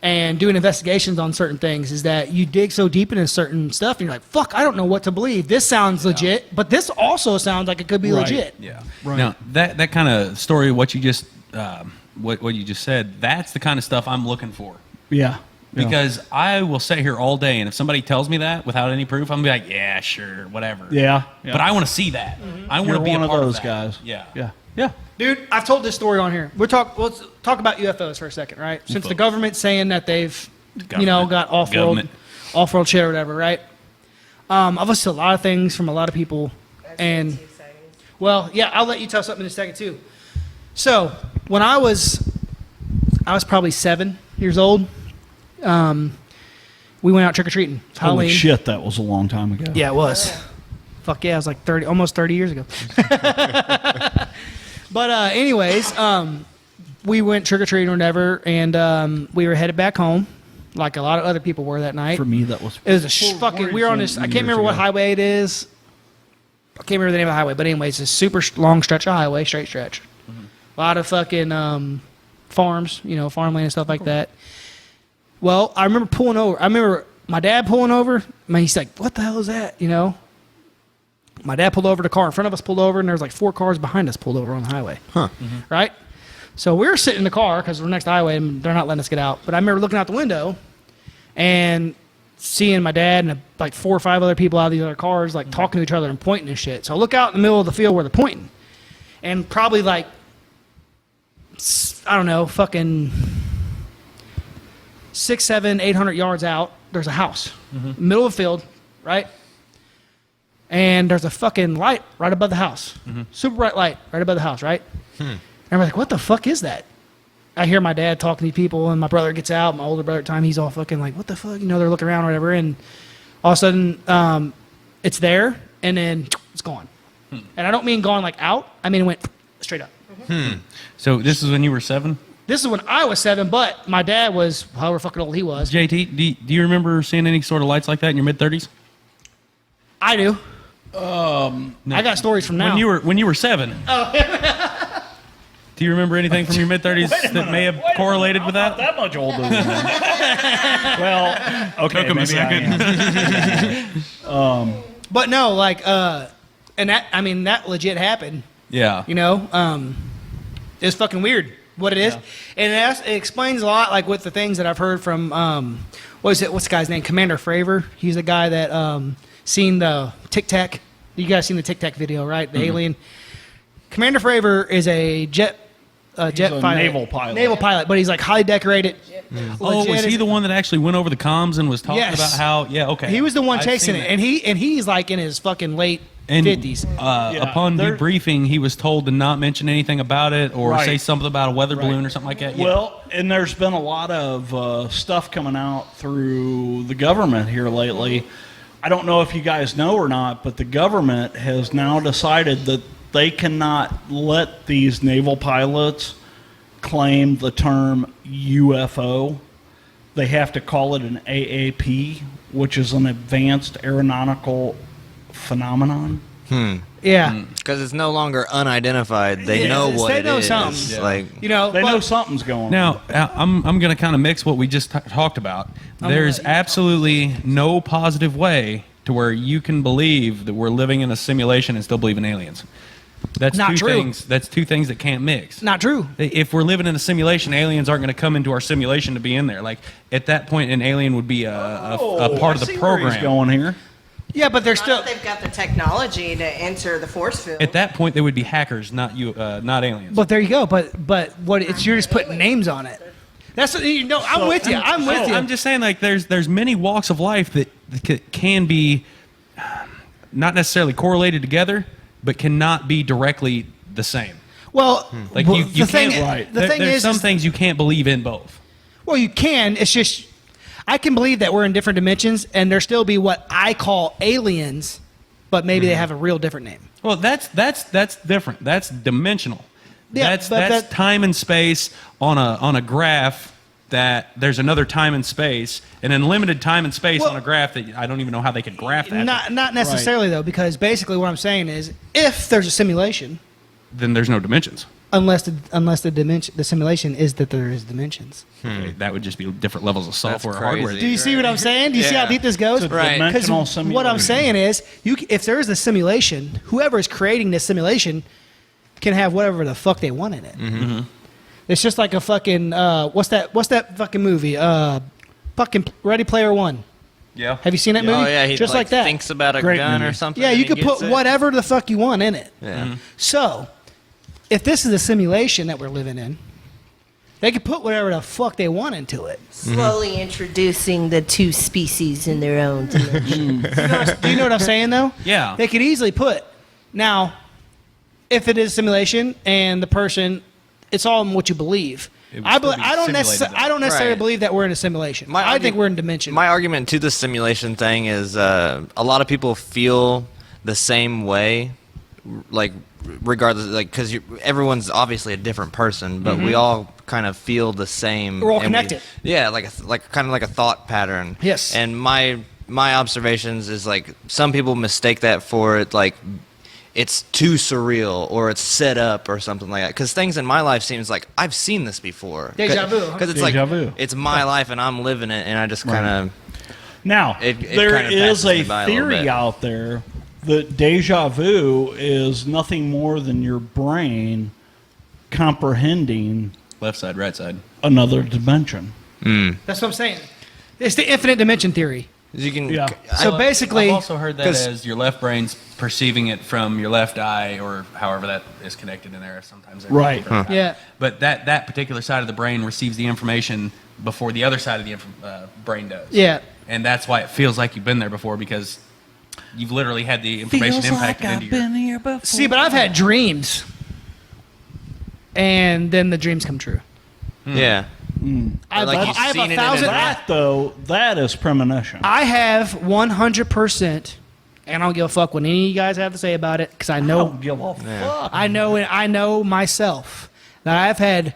and doing investigations on certain things is that you dig so deep into certain stuff and you're like, fuck, I don't know what to believe. This sounds legit, but this also sounds like it could be Right. legit. Yeah. Right. Now that kind of story, what you just what you just said, that's the kind of stuff I'm looking for. Yeah. Because I will sit here all day, and if somebody tells me that without any proof, I'm gonna be like, yeah, sure, whatever. Yeah. But I want to see that. I want You're to be one a of part those that. guys. Yeah. Yeah. Dude, I've told this story on here. Let's talk about UFOs for a second, right? Since the government's saying that they've, you know, got off-world shit or whatever, right? I've listened to a lot of things from a lot of people, and well, yeah, I'll let you tell something in a second too. So when I was probably 7 years old. We went out trick or treating. Holy Halloween. shit, that was a long time ago. Yeah, it was. Fuck yeah, it was like almost 30 years ago. But anyways, we went trick or treating or whatever, and we were headed back home, like a lot of other people were that night. For me, that was. It was a fucking. We were on this. I can't remember what highway it is. I can't remember the name of the highway, but anyways, it's a super long stretch of highway, straight stretch. A lot of fucking farms, you know, farmland and stuff like that. Well, I remember pulling over. I remember my dad pulling over. Man, he's like, "What the hell is that?" You know. My dad pulled over. The car in front of us pulled over, and there was like 4 cars behind us pulled over on the highway. Right. So we were sitting in the car because we're next to the highway, and they're not letting us get out. But I remember looking out the window and seeing my dad and like 4 or 5 other people out of these other cars, like talking to each other and pointing and shit. So I look out in the middle of the field where they're pointing, and probably like, I don't know, fucking 600, 700, 800 yards out, there's a house, middle of the field, right? And there's a fucking light right above the house, super bright light right above the house, right? And I'm like, what the fuck is that? I hear my dad talking to people, and my brother gets out. My older brother at the time, he's all fucking like, what the fuck? You know, they're looking around or whatever, and all of a sudden, it's there, and then it's gone. And I don't mean gone like out. I mean it went straight up. So this is when you were 7? This is when I was 7, but my dad was however fucking old he was. JT, do you remember seeing any sort of lights like that in your mid-30s? I do. I got stories from now. When you were 7. Oh. Do you remember anything from your mid-30s that may have correlated with that? That much older than that. Well, okay. Took him a maybe I second. am. But no, like, and that, I mean, that legit happened. Yeah. You know, it's fucking weird what it is, and it explains a lot, like with the things that I've heard from what's the guy's name? Commander Fravor. He's the guy that seen the Tic Tac. You guys seen the Tic Tac video, right? The alien. Commander Fravor is a jet a pilot. Naval pilot, but he's like highly decorated. Oh, was he the one that actually went over the comms and was talking Yes. about how? Yeah, okay. He was the one I've chasing seen it, that. and he's like in his fucking late And 50s. Upon there- debriefing, he was told to not mention anything about it or Right. say something about a weather balloon or something like that. Yeah. Well, and there's been a lot of stuff coming out through the government here lately I don't know if you guys know or not, but the government has now decided that they cannot let these naval pilots claim the term UFO. They have to call it an AAP, which is an advanced aeronautical phenomenon. Yeah. Because it's no longer unidentified. They know what they it know is. something. Yeah. Like, They know something's going on. Now, I'm going to kind of mix what we just talked about. There's absolutely no positive way to where you can believe that we're living in a simulation and still believe in aliens. That's Not two true. things. That's two things that can't mix. Not true. If we're living in a simulation, aliens aren't going to come into our simulation to be in there. Like at that point, an alien would be a part of I the see where he's program. going here. Yeah, but they're Not still. if they've got the technology to enter the force field. At that point, they would be hackers, not aliens. But there you go. But what it's you're just putting names on it. That's I'm with you. I'm with you. I'm just saying, like, there's many walks of life that can be not necessarily correlated together, but cannot be directly the same. well, Like well, you the thing, can't. Right. The thing there's is, some things you can't believe in both. well, you can. It's just I can believe that we're in different dimensions, and there still be what I call aliens, but maybe they have a real different name. Well, that's different. That's dimensional. Yeah, that's but that- time and space on a graph. That there's another time and space, an unlimited time and space Well- on a graph that I don't even know how they could graph that. Not necessarily though, because basically what I'm saying is, if there's a simulation, Then there's no dimensions. unless the simulation is that there is dimensions. Okay, that would just be different levels of software or crazy. hardware. Do you see what I'm saying? Do you see how Yeah. deep this goes? It's a Right. dimensional Because simulation. what I'm saying is, if there is a simulation, whoever is creating this simulation can have whatever the fuck they want in it. Mm-hmm. It's just like a fucking what's that fucking movie? Fucking Ready Player One. Yeah. Have you seen that movie? oh yeah, he just like that. thinks about a Great gun movie. or something. Yeah, and you he could put gets it. whatever the fuck you want in it. Yeah. So, if this is a simulation that we're living in, they could put whatever the fuck they want into it. Slowly introducing the two species in their own dimension. Do you know what I'm saying, though? Yeah. They could easily put. Now, if it is simulation and the person, it's all in what you believe. It would I still be don't simulated, necessarily. though. I don't necessarily Right. believe that we're in a simulation. My I think argu- we're in dimension. My argument to the simulation thing is a lot of people feel the same way, like regardless, like because everyone's obviously a different person, but we all kind of feel the same. We're all and connected. Yeah, like kind of like a thought pattern. Yes. And my observations is like some people mistake that for it like it's too surreal or it's set up or something like that. Because things in my life seems like I've seen this before. Deja vu, huh? Because it's Deja like vu. it's my life and I'm living it, and I just kind of. Now, It there kinda is passes a me by a little theory bit. out there that deja vu is nothing more than your brain comprehending Left side, right side. another dimension. That's what I'm saying. It's the infinite dimension theory. You can. Yeah. So basically, I've also heard that 'cause- as your left brain's perceiving it from your left eye, or however that is connected in there. Sometimes they're Right. different. Yeah. But that particular side of the brain receives the information before the other side of the brain does. Yeah. And that's why it feels like you've been there before, because you've literally had the information impacted into your. here before. See, but I've had dreams, and then the dreams come true. Yeah. I have, Like you've I have seen it a in thousand. an- That though, that is premonition. I have 100%, and I don't give a fuck what any of you guys have to say about it, because I know, don't give a fuck. I know myself that I've had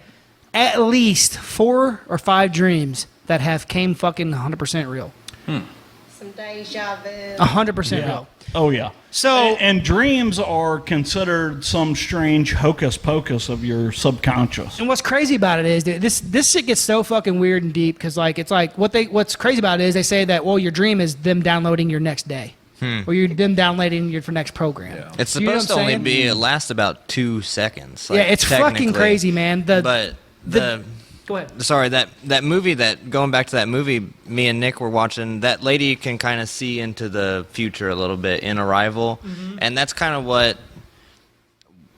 at least 4 or 5 dreams that have came fucking 100% real. Some deja vu. 100% Yeah. real. Oh yeah. So- and dreams are considered some strange hocus pocus of your subconscious. And what's crazy about it is, dude, this shit gets so fucking weird and deep, because like it's like what's crazy about it is they say that, well, your dream is them downloading your next day, or you're them downloading your next program. Yeah. It's You know what supposed to I'm only saying? be. It lasts about 2 seconds. Yeah, like, it's fucking technically. crazy, man. But Go ahead. sorry, that movie, that going back to that movie me and Nick were watching, that lady can kind of see into the future a little bit in Arrival, and that's kind of what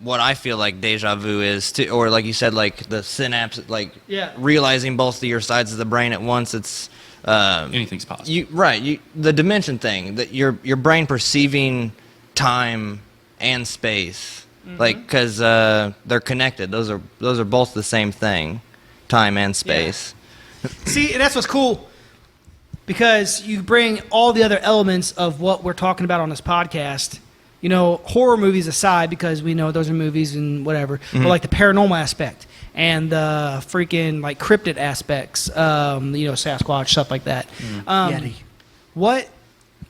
I feel like deja vu is too, or like you said, like the synapse, like Yeah. realizing both of your sides of the brain at once. It's Anything's possible. the dimension thing, that your brain perceiving time and space, like because they're connected. Those are both the same thing, time and space. See, and that's what's cool. because you bring all the other elements of what we're talking about on this podcast. You know, horror movies aside, because we know those are movies and whatever, but like the paranormal aspect and the freaking like cryptid aspects, Sasquatch, stuff like that. Yeti. What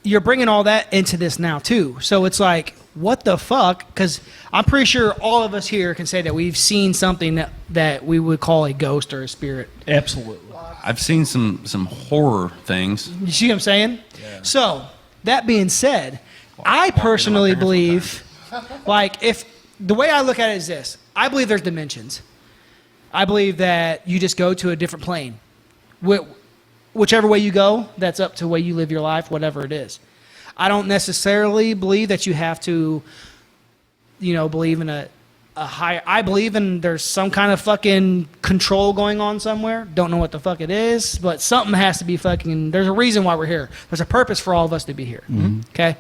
you're bringing all that into this now too. So it's like, what the fuck? Because I'm pretty sure all of us here can say that we've seen something that we would call a ghost or a spirit. Absolutely. I've seen some horror things. You see what I'm saying? Yeah. So that being said, I personally believe, like, if the way I look at it is this: I believe there's dimensions. I believe that you just go to a different plane. Whichever way you go, that's up to the way you live your life, whatever it is. I don't necessarily believe that you have to, believe in a higher. I believe in there's some kind of fucking control going on somewhere. Don't know what the fuck it is, but something has to be fucking. There's a reason why we're here. There's a purpose for all of us to be here. Okay?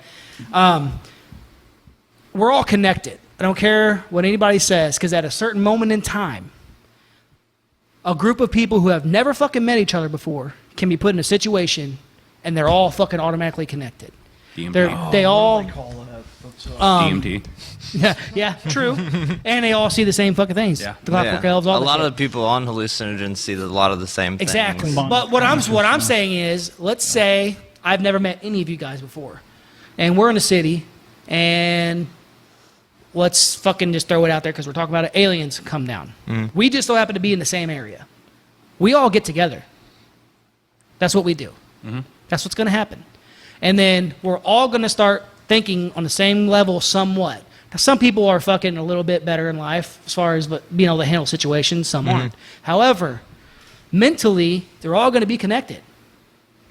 We're all connected. I don't care what anybody says, because at a certain moment in time, a group of people who have never fucking met each other before can be put in a situation, and they're all fucking automatically connected. DMT. They all DMT. yeah, true. And they all see the same fucking things. Yeah. The Clockwork Elves, all a that lot shit. of people on hallucinogens see a lot of the same things. Exactly. But what I'm saying is, let's say I've never met any of you guys before, and we're in a city, and let's fucking just throw it out there because we're talking about it. Aliens come down. We just so happen to be in the same area. We all get together. That's what we do. That's what's going to happen. And then we're all going to start thinking on the same level somewhat. Now, some people are fucking a little bit better in life as far as being able to handle situations. Some aren't. However, mentally, they're all going to be connected.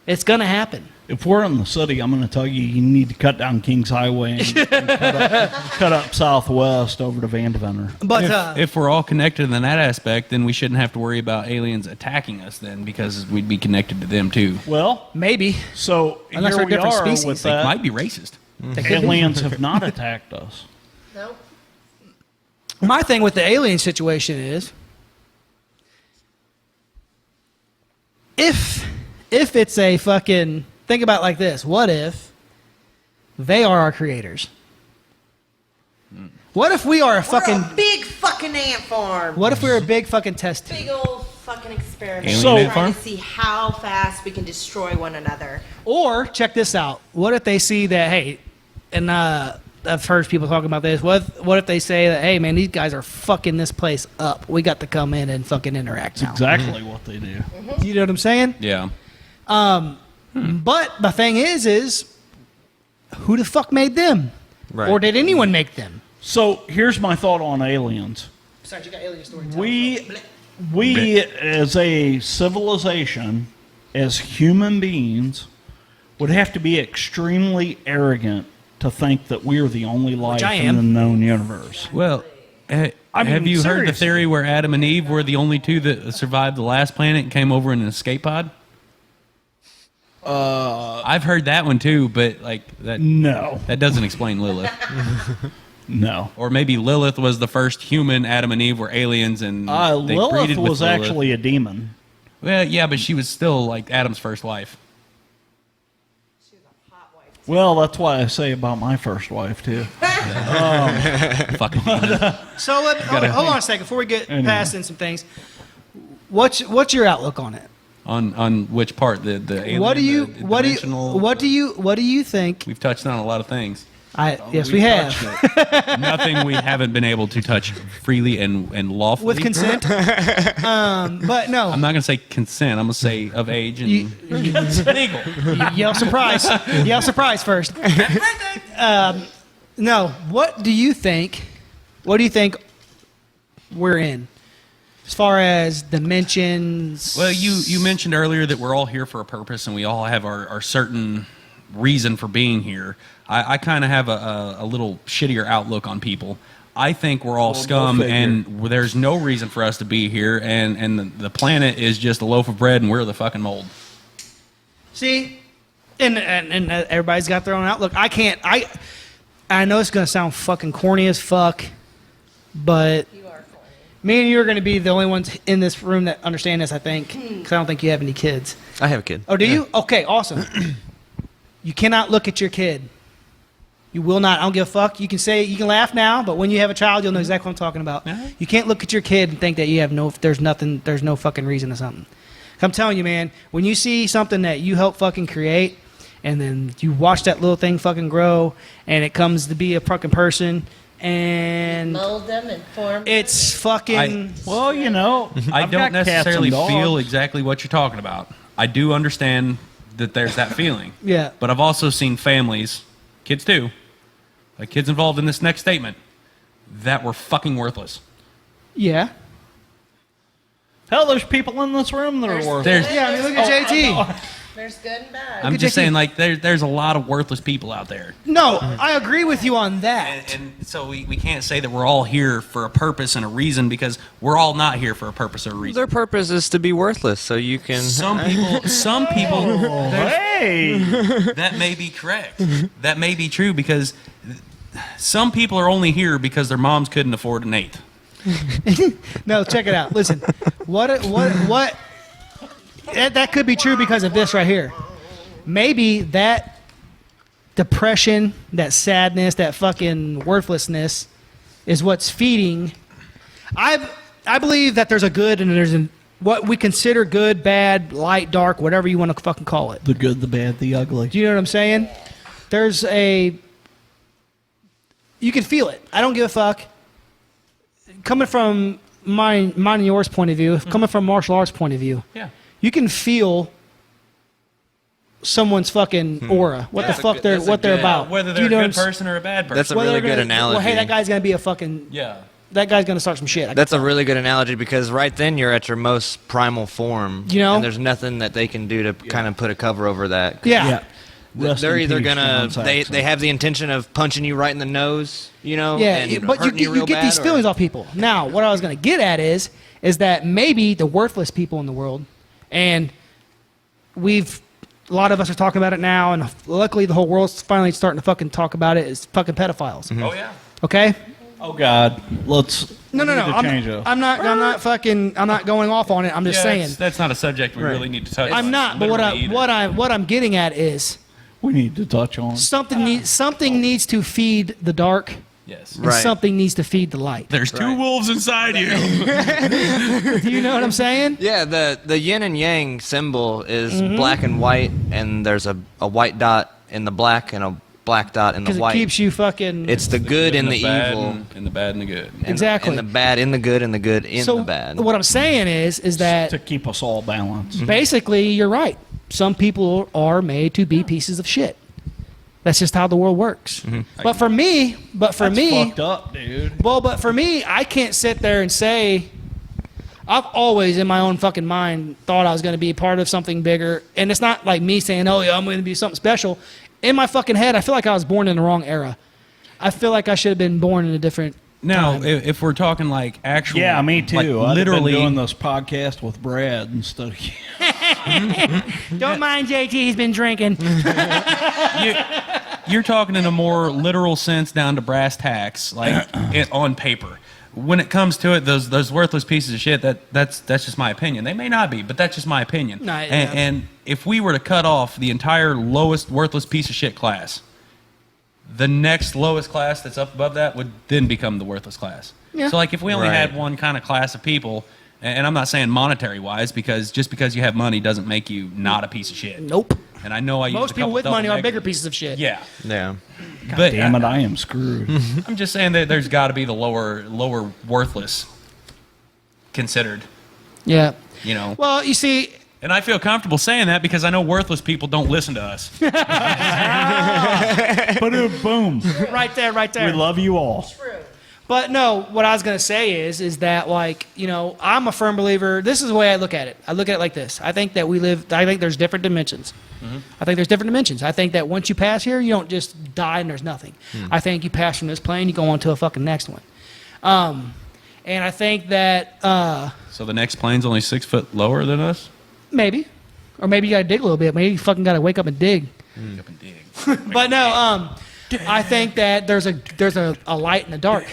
It's going to happen. If we're in the city, I'm going to tell you, you need to cut down Kings Highway and cut up Southwest over to Vandeventer. But If we're all connected in that aspect, then we shouldn't have to worry about aliens attacking us then, because we'd be connected to them too. Well, maybe. so Unless here they're we different are species. with They that. might be racist. Aliens have not attacked us. Nope. My thing with the alien situation is, if it's a fucking, think about it like this: what if they are our creators? What if we are a fucking We're a big fucking ant farm. What if we're a big fucking test Big tube? old fucking experiment. Alien So- ant trying farm? to see how fast we can destroy one another. Or check this out: what if they see that? Hey, and I've heard people talking about this. What if they say that? Hey, man, these guys are fucking this place up. We got to come in and fucking interact now. Exactly what they do. You know what I'm saying? Yeah. But the thing is who the fuck made them? Right. Or did anyone make them? So here's my thought on aliens. Besides, you got alien story. We as a civilization, as human beings, would have to be extremely arrogant to think that we're the only life I in am. the known universe. Well, have mean, you heard the seriously. theory where Adam and Eve were the only two that survived the last planet and came over in an escape pod? I've heard that one too, but that No, doesn't explain Lilith. no. Or maybe Lilith was the first human. Adam and Eve were aliens, and they Lilith breeded with was Lilith. actually a demon. Well, yeah, but she was still like Adam's first wife. She was a hot wife. Well, that's why I say about my first wife too. Fucking demon. So hold on a second before we get Anyway. past in some things. What's your outlook on it? On which part? The alien, What do you the what do you dimensional- what do you think? We've touched on a lot of things. Yes, we have. Nothing we haven't been able to touch freely and lawfully. With consent. But no. I'm not going to say consent. I'm going to say of age and legal. Yell surprise. Yell surprise first. No. What do you think? What do you think we're in? As far as dimensions. Well, you mentioned earlier that we're all here for a purpose and we all have our certain reason for being here. I kind of have a little shittier outlook on people. I think we're all Well, scum go figure. and there's no reason for us to be here, and the planet is just a loaf of bread and we're the fucking mold. See, and everybody's got their own outlook. I know it's gonna sound fucking corny as fuck, but You are corny. Me and you are going to be the only ones in this room that understand this, I think, because I don't think you have any kids. I have a kid. Oh, do you? Okay, awesome. You cannot look at your kid. You will not. I don't give a fuck. You can laugh now, but when you have a child, you'll know exactly what I'm talking about. You can't look at your kid and think that you have there's no fucking reason to something. I'm telling you, man, when you see something that you help fucking create, and then you watch that little thing fucking grow, and it comes to be a fucking person, and Mold them and form. it's fucking. Well, you know, I I've don't got cats necessarily and feel dogs. exactly what you're talking about. I do understand that there's that feeling. Yeah. But I've also seen families, kids too, like kids involved in this next statement, that were fucking worthless. Yeah. Hell, there's people in this room that are worth. There's, Yeah, I mean, look at JT. There's good and bad. I'm at just JT. saying, like, there's a lot of worthless people out there. No, I agree with you on that. And so we can't say that we're all here for a purpose and a reason, because we're all not here for a purpose or a reason. Their purpose is to be worthless, so you can. Some people, Hey, that may be correct. That may be true, because some people are only here because their moms couldn't afford an eighth. No, check it out. Listen, what? That could be true because of this right here. Maybe that depression, that sadness, that fucking worthlessness is what's feeding. I believe that there's a good and there's what we consider good, bad, light, dark, whatever you want to fucking call it. the good, the bad, the ugly. Do you know what I'm saying? You can feel it. I don't give a fuck. Coming from mine and yours point of view, coming from martial arts point of view, Yeah. you can feel someone's fucking aura. What the That's a fuck good- they're that's a what they're good- about. Whether Do they're you know a what good I'm s- person or a bad person. That's a whether really they're good gonna- analogy. Well, hey, that guy's gonna be a fucking. Yeah. That guy's gonna start some shit. That's a really good analogy, because right then you're at your most primal form. You know? And there's nothing that they can do to kind of put a cover over that. yeah. Rest They're in either peace, gonna John they Saxon. have the intention of punching you right in the nose, you know, Yeah, and but you hurting get, real you get bad, these or- feelings off people. Now, what I was going to get at is that maybe the worthless people in the world, and a lot of us are talking about it now, and luckily the whole world's finally starting to fucking talk about it, is fucking pedophiles. Mm-hmm. Oh, yeah. Okay? Oh God, let's. No. we need to change it. I'm not going off on it. I'm just saying. That's not a subject we really need to touch on. I'm not. But Literally either. what I'm getting at is We need to touch on. something needs to feed the dark, Yes. and Right. something needs to feed the light. There's two wolves inside you. Do you know what I'm saying? Yeah, the yin and yang symbol is Mm-hmm. black and white, and there's a white dot in the black and a black dot in the Because it white. keeps you fucking. It's the good and the bad evil, and the bad and the good. and Exactly. and the bad in the good, and the good in so the bad. what I'm saying is that to keep us all balanced. basically you're right. Some people are made to be pieces of shit. That's just how the world works. But for me, That's fucked up, dude. well, but for me, I can't sit there and say. I've always, in my own fucking mind, thought I was going to be a part of something bigger, and it's not like me saying, "Oh yeah, I'm going to be something special." In my fucking head, I feel like I was born in the wrong era. I feel like I should have been born in a different. Now, time. if we're talking like actual, Yeah, me too. like I've literally been doing this podcast with Brad instead of you. Don't mind JT, he's been drinking. you're talking in a more literal sense, down to brass tacks, like on paper. When it comes to it, those worthless pieces of shit, that's just my opinion. They may not be, but that's just my opinion. No, yeah. And if we were to cut off the entire lowest worthless piece of shit class, the next lowest class that's up above that would then become the worthless class. Yeah. So like if we only Right. had one kind of class of people, and I'm not saying monetary wise, because just because you have money doesn't make you not a piece of shit. Nope. And I know I use Most a people couple with double money are negatives. bigger pieces of shit. Yeah. Yeah. But Damn it, I am screwed. I'm just saying that there's got to be the lower worthless considered, Yeah. you know. Well, you see, And I feel comfortable saying that because I know worthless people don't listen to us. Boom. right there. We love you all. But no, what I was going to say is that, like, you know, I'm a firm believer. This is the way I look at it. I look at it like this. I think that I think there's different dimensions. I think there's different dimensions. I think that once you pass here, you don't just die and there's nothing. I think you pass from this plane, you go on to a fucking next one. And I think that So the next plane's only 6 foot lower than us? maybe, or maybe you got to dig a little bit. Maybe you fucking got to wake up and dig. Up and dig. But no, I think that there's a light and a dark.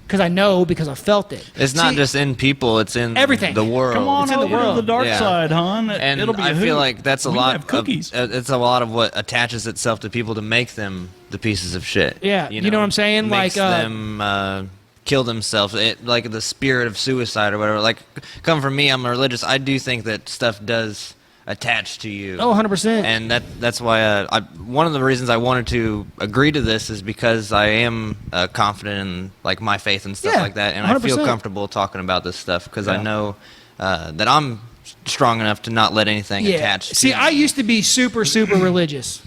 because I know because I felt it. It's not See, just in people; it's in everything. the world. Come on It's in the over to world. the dark Yeah. side, hon. And It'll be I a feel hoot. like that's a We lot have cookies. it's a lot of what attaches itself to people to make them the pieces of shit. Yeah, you know what I'm saying? Makes Like, them kill themselves. Like the spirit of suicide or whatever. Like, come from me, I'm religious. I do think that stuff does attach to you. Oh, 100%. And that's why one of the reasons I wanted to agree to this is because I am confident in like my faith and stuff Yeah, like that, and I feel 100%. comfortable talking about this stuff because I Yeah. know that I'm strong enough to not let anything attach. See, to I me. used to be super religious.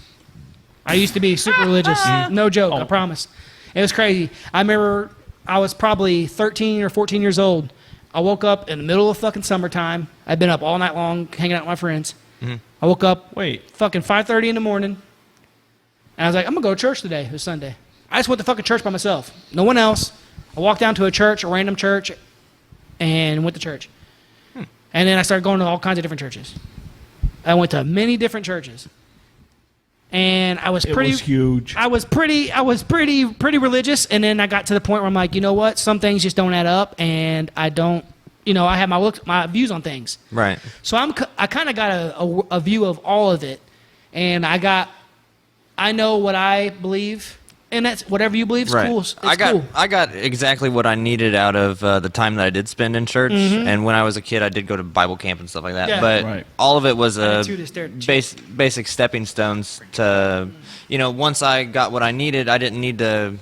I used to be super religious. No joke, I promise. It was crazy. I remember I was probably 13 or 14 years old. I woke up in the middle of fucking summertime. I'd been up all night long hanging out with my friends. I woke up fucking 5:30 in the morning. And I was like, I'm going to go to church today. It was Sunday. I just went to fucking church by myself. No one else. I walked down to a church, a random church, and went to church. And then I started going to all kinds of different churches. I went to many different churches. And I was It pretty was huge. I was pretty religious, and then I got to the point where I'm like, you know what? Some things just don't add up, and I don't, I have my views on things. Right. So I kind of got a view of all of it, and I know what I believe, and that's whatever you believe is Right. cool. It's I cool. got exactly what I needed out of the time that I did spend in church, and when I was a kid, I did go to Bible camp and stuff like that. Yeah. But Right. all of it was did too, to stare at basic stepping stones to, once I got what I needed, I didn't need to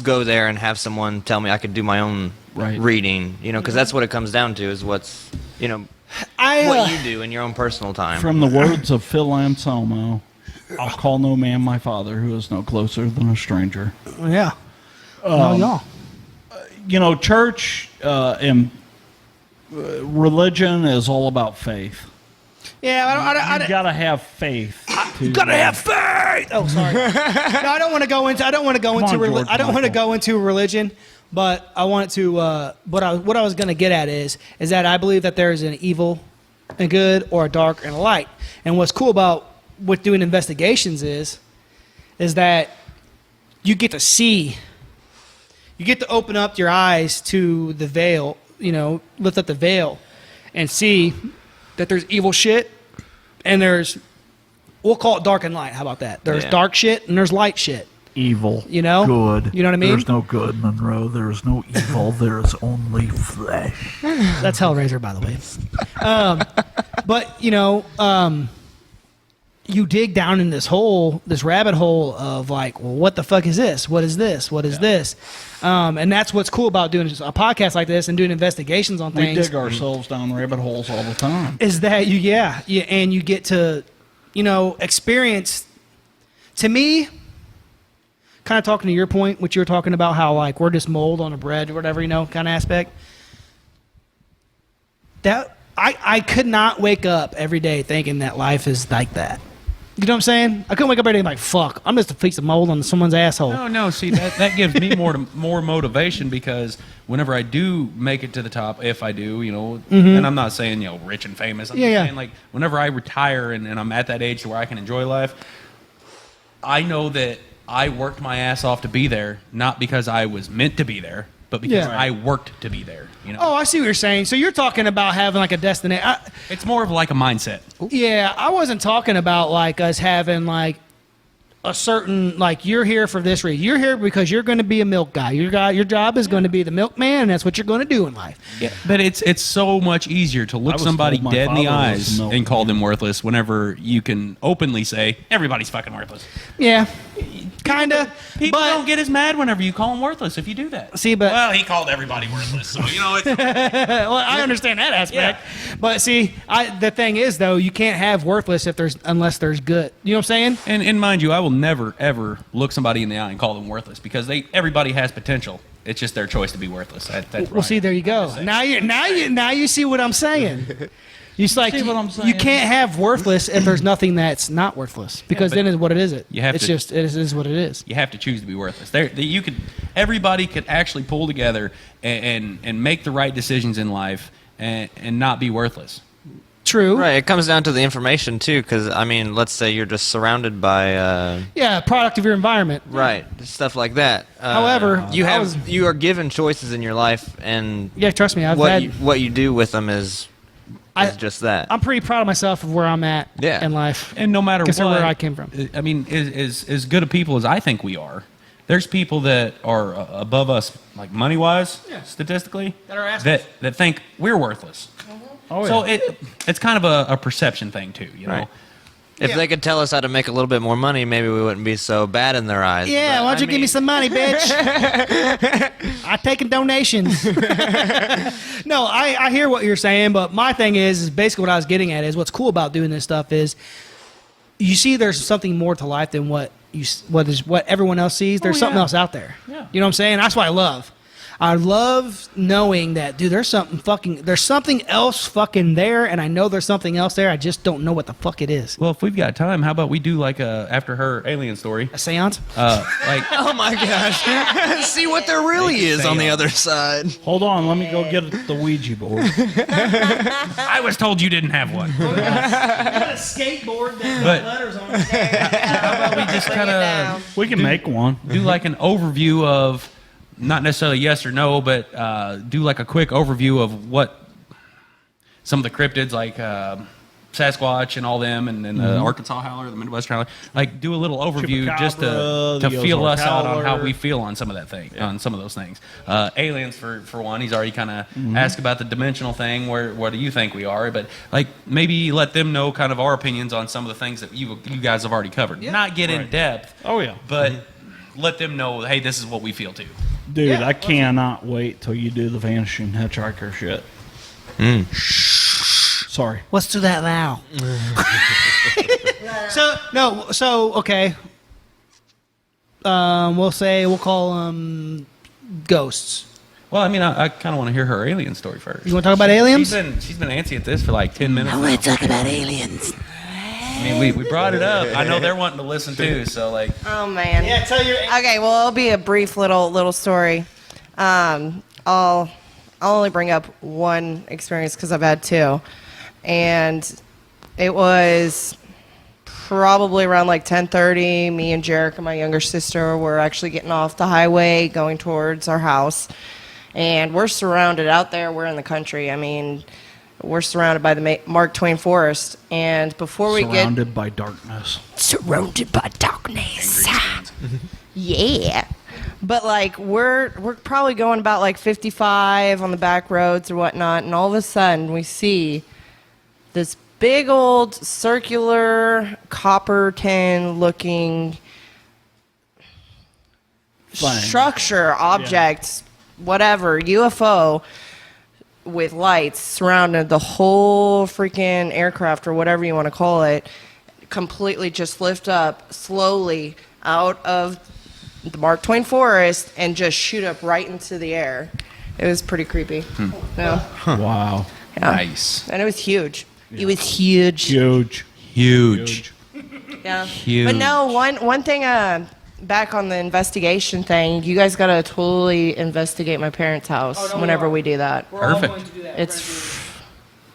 go there and have someone tell me I could do my own Right. reading, because that's what it comes down to is what's, I, what you do in your own personal time. From the words of Phil Anselmo, I'll call no man my father who is no closer than a stranger. yeah. No, y'all. Church and religion is all about faith. Yeah, You gotta have faith. You gotta have faith. Oh, sorry. No, I don't want to go into. I don't want to go Come into. on, George I don't want to Michael. go into religion, but I want to. What I was going to get at is that I believe that there is an evil, and good, or a dark and a light. And what's cool about with doing investigations is that you get to see. You get to open up your eyes to the veil. Lift up the veil, and see that there's evil shit, and we'll call it dark and light. How about that? There's Yeah. dark shit and there's light shit. Evil. You know? Good. You know what I mean? There's no good, Monroe. There's no evil. There is only flesh. That's Hellraiser, by the way. But you dig down in this rabbit hole of like, well, what the fuck is this? What is this? What is this? And that's what's cool about doing a podcast like this and doing investigations on We things. dig ourselves down rabbit holes all the time. Is that and you get to, experience. To me, kind of talking to your point, which you were talking about, how like we're just mold on a bread or whatever, kind of aspect. That I could not wake up every day thinking that life is like that. You know what I'm saying? I couldn't wake up every day and be like, fuck, I'm just a piece of mold on someone's asshole. No. See, that gives me more motivation because whenever I do make it to the top, if I do, and I'm not saying rich and famous. I'm just saying like whenever I retire and I'm at that age to where I can enjoy life, I know that I worked my ass off to be there, not because I was meant to be there, but because Yeah. I worked to be there. Oh, I see what you're saying. So you're talking about having like a destination. It's more of like a mindset. Yeah, I wasn't talking about like us having like a certain like you're here for this reason. You're here because you're going to be a milk guy. Your job is going to be the milkman, and that's what you're going to do in life. Yeah. But it's so much easier to I look was somebody told my dead in the father was eyes a milk and call man. them worthless whenever you can openly say everybody's fucking worthless. Yeah, kind of. People But don't get as mad whenever you call them worthless if you do that. see, but Well, he called everybody worthless, so it's well, I understand that aspect. But see, the thing is though, you can't have worthless unless there's good. You know what I'm saying? And mind you, I will never ever look somebody in the eye and call them worthless because everybody has potential. It's just their choice to be worthless. That's Well, see, there you go. Now you see what I'm saying. It's like See what I'm you saying? can't have worthless if there's nothing that's not worthless because but then it's what it is. you have it's to- just it is what it is. You have to choose to be worthless. Everybody could actually pull together and make the right decisions in life and not be worthless. True. Right. It comes down to the information too, because I mean, let's say you're just surrounded by Yeah, product of your environment. right stuff like that. However, you are given choices in your life, and Yeah, trust me, what you do with them is just that. I'm pretty proud of myself of where I'm at Yeah. in life. And no matter Consider what, where I came from. I mean, as good of people as I think we are, there's people that are above us, like money wise, statistically, That are assholes. that think we're worthless. Oh, So yeah. it's kind of a perception thing too, you know. Right. If they could tell us how to make a little bit more money, maybe we wouldn't be so bad in their eyes. Yeah, But, why don't I you give me mean- some money, bitch? I taking donations. No, I hear what you're saying, but my thing is basically what I was getting at is what's cool about doing this stuff is you see there's something more to life than what everyone else sees. There's something else out there. Yeah. You know what I'm saying? That's what I love. I love knowing that, dude, there's something else fucking there, and I know there's something else there. I just don't know what the fuck it is. Well, if we've got time, how about we do like after her alien story? A seance? Like Oh my gosh! See what there really is on the other side. Hold on, let me go get the Ouija board. I was told you didn't have one. You got a skateboard that But- letters on it. How about we just Bring it kind down. of We can make one. do like an overview of, not necessarily yes or no, but do like a quick overview of what some of the cryptids like Sasquatch and all them, and the Arkansas Howler, the Midwestern Howler, like do a little overview just Chupacabra, to the feel Ozark us out on how Howler. we feel on some of that thing, on some of those things. Aliens for one, he's already kind of asked about the dimensional thing. Where do you think we are? But like maybe let them know kind of our opinions on some of the things that you guys have already covered. Not get in depth. Oh, yeah. But let them know, hey, this is what we feel too. Dude, I cannot wait till you do the vanishing hitchhiker shit. Sorry. Let's do that now. Okay. We'll call them ghosts. Well, I mean, I kind of want to hear her alien story first. You want to talk about aliens? She's been antsy at this for like 10 minutes. I want to talk about aliens. I mean, we brought it up. I know they're wanting to listen too, so like. Oh man. Yeah, tell your. Okay, well, it'll be a brief little story. I'll only bring up one experience because I've had two, and it was probably around like 10:30. Me and Jerica, my younger sister, were actually getting off the highway going towards our house, and we're surrounded out there. We're in the country. I mean, we're surrounded by the Mark Twain Forest, and before we Surrounded by darkness. Surrounded by darkness. Yeah. But like we're probably going about like 55 on the back roads or whatnot, and all of a sudden we see this big old circular copper tin looking Fine. structure, object, whatever, UFO with lights surrounding the whole freaking aircraft or whatever you want to call it, completely just lift up slowly out of the Mark Twain Forest and just shoot up right into the air. It was pretty creepy. Yeah. Wow. Yeah. Nice. And it was huge. It was huge. Huge. Huge. Yeah. Huge. But no, one thing back on the investigation thing, you guys got to totally investigate my parents' house whenever we do that. Perfect. It's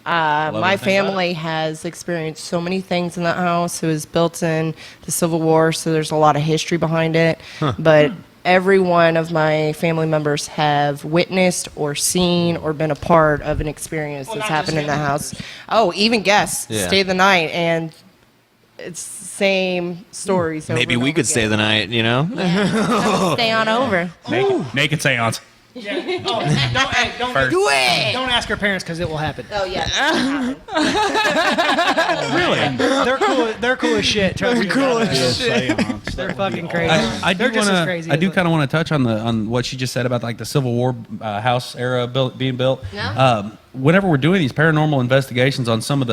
my family has experienced so many things in that house. It was built in the Civil War, so there's a lot of history behind it. But every one of my family members have witnessed or seen or been a part of an experience that's happened in the house. Oh, even guests stay the night, and it's the same stories. over Maybe and we over could stay again. the night, you know? Stay on over. Naked seance. Don't ask her parents because it will happen. Oh yeah. Really? They're cool as shit. Trust me. They're fucking crazy. I do They're just as want crazy to. I as do us. kind of want to touch on what she just said about like the Civil War house era being built. Yeah. Whenever we're doing these paranormal investigations on some of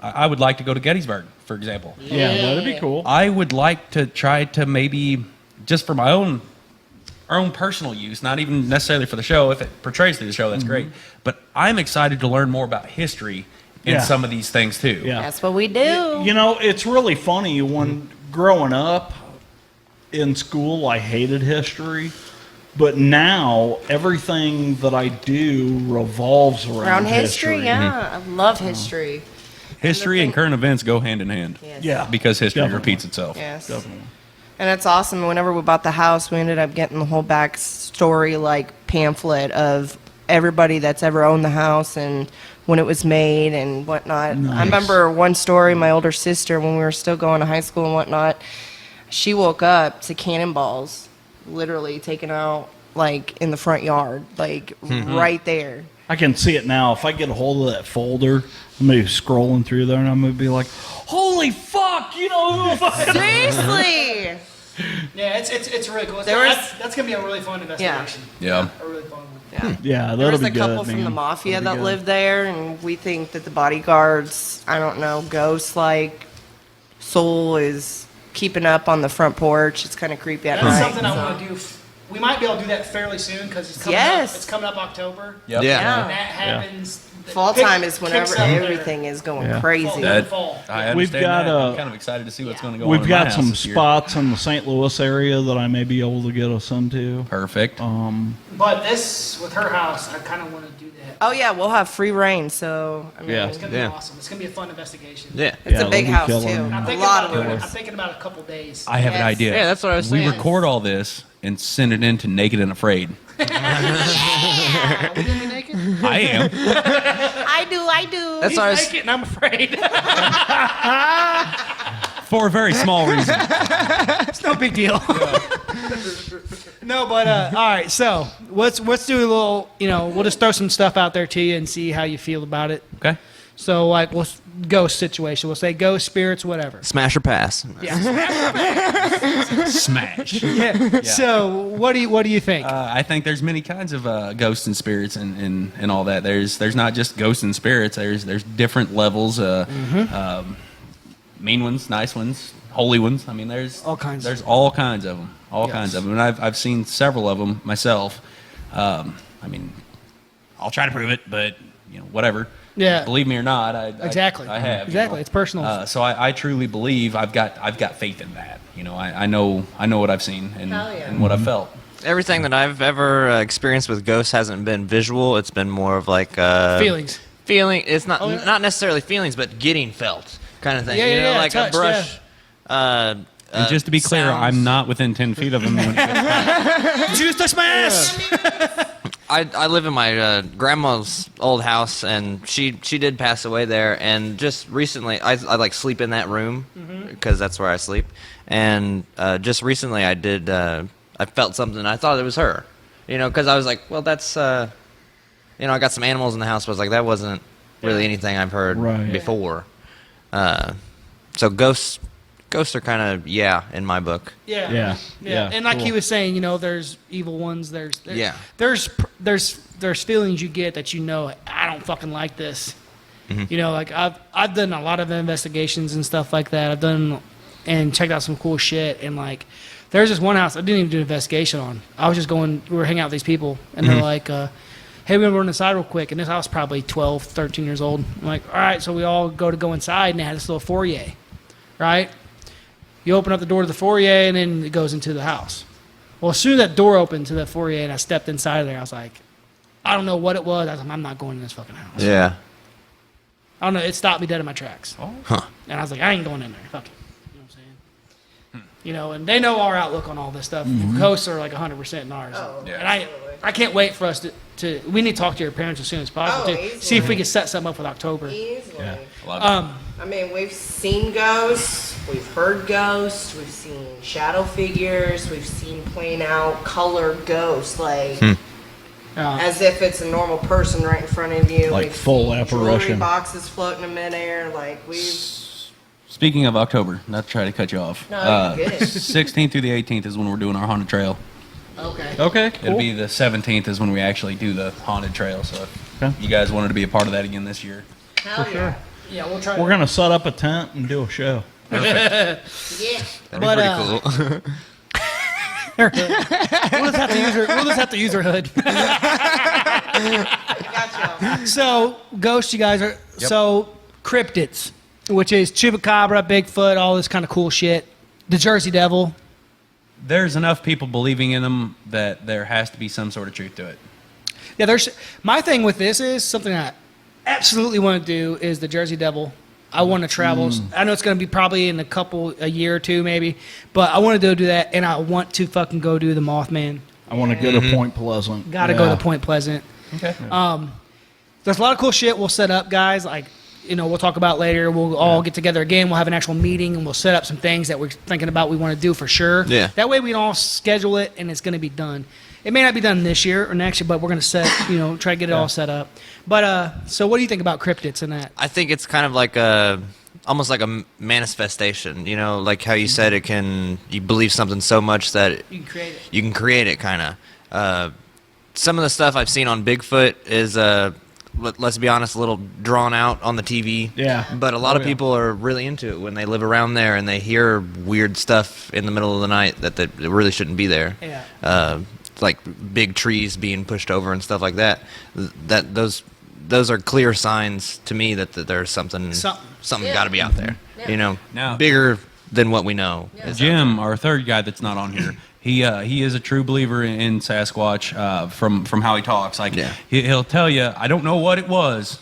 I would like to go to Gettysburg, for example. Yeah, that'd be cool. I would like to try to maybe just for our own personal use, not even necessarily for the show. If it portrays through the show, that's great. But I'm excited to learn more about history in Yeah. some of these things too. Yeah. That's what we do. You know, it's really funny when growing up in school, I hated history. But now everything that I do revolves around history. Yeah, I love history. History and current events go hand in hand. Yes. Yeah. Because history Definitely. repeats itself. Yes. Definitely. And it's awesome. Whenever we bought the house, we ended up getting the whole backstory, like pamphlet of everybody that's ever owned the house and when it was made and whatnot. Nice. I remember one story. My older sister, when we were still going to high school and whatnot, she woke up to cannonballs, literally taken out like in the front yard, like right there. I can see it now. If I get a hold of that folder, I'm going to be scrolling through there and I'm going to be like, holy fuck, you know who fucking... Seriously. Yeah, it's really cool. There was- That's gonna be a really fun investigation. Yeah. A really fun one. Yeah. Yeah, There that'll was be a good, couple from man. the mafia That'll that be good. lived there, and we think that the bodyguards, I don't know, ghost-like soul is keeping up on the front porch. It's kind of creepy at That's night. something I want to do. We might be able to do that fairly soon because it's coming Yes. up. It's coming up October. Yep. Yeah. And that happens. Fall time is whenever kicks up there. everything is going Yeah. crazy. Fall, That- fall. I understand We've got, that. I'm kind of excited to see what's going to go on We've in my got house some this year. spots in the St. Louis area that I may be able to get us into. Perfect. But this with her house, I kind of want to do that. Oh yeah, we'll have free reign, so I mean, Yeah. It's gonna Yeah. be awesome. It's gonna be a fun investigation. Yeah. it's Yeah, a big they'll be house killer. too. I'm I'm A thinking lot about of doing it. doors. I'm thinking about a couple days. I have an Yes. idea. Yeah, that's what I was We saying. record all this and send it in to Naked and Afraid. We didn't be naked. I am. I do. That's He's what I was. naked, and I'm afraid. For a very small reason. It's no big deal. No, but all right. So let's do a little. We'll just throw some stuff out there to you and see how you feel about it. Okay. So like, ghost situation. We'll say ghost, spirits, whatever. Smash or pass. Yeah. Smash. Yeah. So what do you think? I think there's many kinds of ghosts and spirits and all that. There's not just ghosts and spirits. There's different levels. Mean ones, nice ones, holy ones. I mean, there's All kinds. There's all kinds of them. All Yes. kinds of them. And I've seen several of them myself. I mean, I'll try to prove it, but whatever. Yeah. Believe me or not, Exactly. I have. Exactly. It's personal. So I truly believe I've got faith in that. I know what I've seen and, Hell yeah. and what I've felt. Everything that I've ever experienced with ghosts hasn't been visual. It's been more of like Feelings. Feeling. It's not Oh, yeah. not necessarily feelings, but getting felt kind of thing. Yeah, yeah, yeah, like touched, a brush. And just to be clear, sounds. I'm not within 10 feet of them. When it gets Did you just touch my ass? I live in my grandma's old house, and she did pass away there. And just recently, I like sleep in that room because that's where I sleep. And just recently, I felt something. I thought it was her, because I was like, well, that's I got some animals in the house, but I was like, that wasn't really anything I've heard Right. before. So ghosts are kind of in my book. Yeah. Yeah. Yeah. And like cool. he was saying, there's evil ones. There's Yeah. there's feelings you get that I don't fucking like this. Like I've done a lot of investigations and stuff like that. I've done and checked out some cool shit. And like, there's this one house I didn't even do an investigation on. I was just we were hanging out with these people, and they're like, hey, we're going inside real quick. And this I was probably 12, 13 years old. I'm like, all right, so we all go inside, and they had this little foyer, right? You open up the door to the foyer, and then it goes into the house. Well, as soon as that door opened to the foyer and I stepped inside of there, I was like, I don't know what it was. I was like, I'm not going in this fucking house. Yeah. I don't know. It stopped me dead in my tracks. Huh. And I was like, I ain't going in there. Fuck it. You know what I'm saying? And they know our outlook on all this stuff. Ghosts are like 100% in ours. Yeah. And I can't wait for us to we need to talk to your parents as soon as possible. Oh, too. easily. See if we can set something up with October. Easily. Um, I mean, we've seen ghosts, we've heard ghosts, we've seen shadow figures, we've seen plain out colored ghosts, like as if it's a normal person right in front of you. Like We've full seen jewelry apparition. boxes floating in midair, like we've. Speaking of October, not to try to cut you off. No, you're good. 16th through the 18th is when we're doing our haunted trail. Okay. Okay, It'll cool. be the 17th is when we actually do the haunted trail. So if Okay. you guys wanted to be a part of that again this year. Hell yeah. yeah, we'll try. We're going to set up a tent and do a show. Yeah. That'd But, be pretty cool. We'll just have to use her hood. Gotcha. So ghosts, you guys are so cryptids, which is chupacabra, Bigfoot, all this kind of cool shit. The Jersey Devil. there's enough people believing in them that there has to be some sort of truth to it. Yeah, there's my thing with this is something I absolutely want to do is the Jersey Devil. I want to travel. I know it's going to be probably in a year or two maybe, but I want to go do that, and I want to fucking go do the Mothman. I want to go to Point Pleasant. Got to go to Point Pleasant. Okay. There's a lot of cool shit we'll set up, guys. Like, we'll talk about later. We'll all get together again. We'll have an actual meeting, and we'll set up some things that we're thinking about we want to do for sure. Yeah. That way we can all schedule it, and it's going to be done. It may not be done this year or next year, but we're going to set, try to get it all set up. But, so what do you think about cryptids and that? I think it's kind of like almost like a manifestation, like how you said you believe something so much that You can create it. you can create it, kind of. Some of the stuff I've seen on Bigfoot is, let's be honest, a little drawn out on the TV. Yeah. But a lot of people are really into it when they live around there and they hear weird stuff in the middle of the night that really shouldn't be there. Yeah. Like big trees being pushed over and stuff like that. Those are clear signs to me that there's something got to be out there. Now- Bigger than what we know. Jim, our third guy that's not on here, he is a true believer in Sasquatch from how he talks. Like Yeah. he'll tell you, I don't know what it was,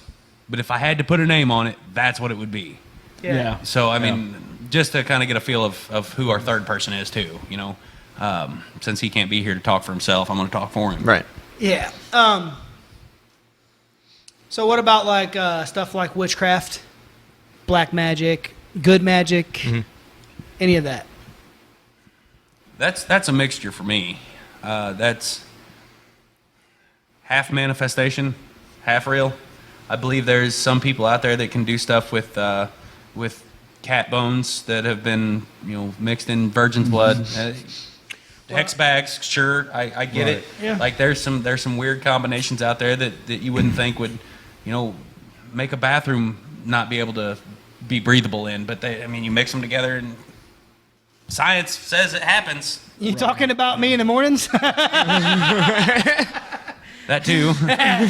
but if I had to put a name on it, that's what it would be. Yeah. So I mean, just to kind of get a feel of who our third person is too. Since he can't be here to talk for himself, I'm going to talk for him. Right. Yeah. So what about like stuff like witchcraft, black magic, good magic, any of that? That's a mixture for me. That's half manifestation, half real. I believe there's some people out there that can do stuff with cat bones that have been mixed in virgin's blood. Hex bags, sure, I get it. Yeah. Like there's some weird combinations out there that you wouldn't think would make a bathroom not be able to be breathable in, but you mix them together and science says it happens. You talking about me in the mornings? That too.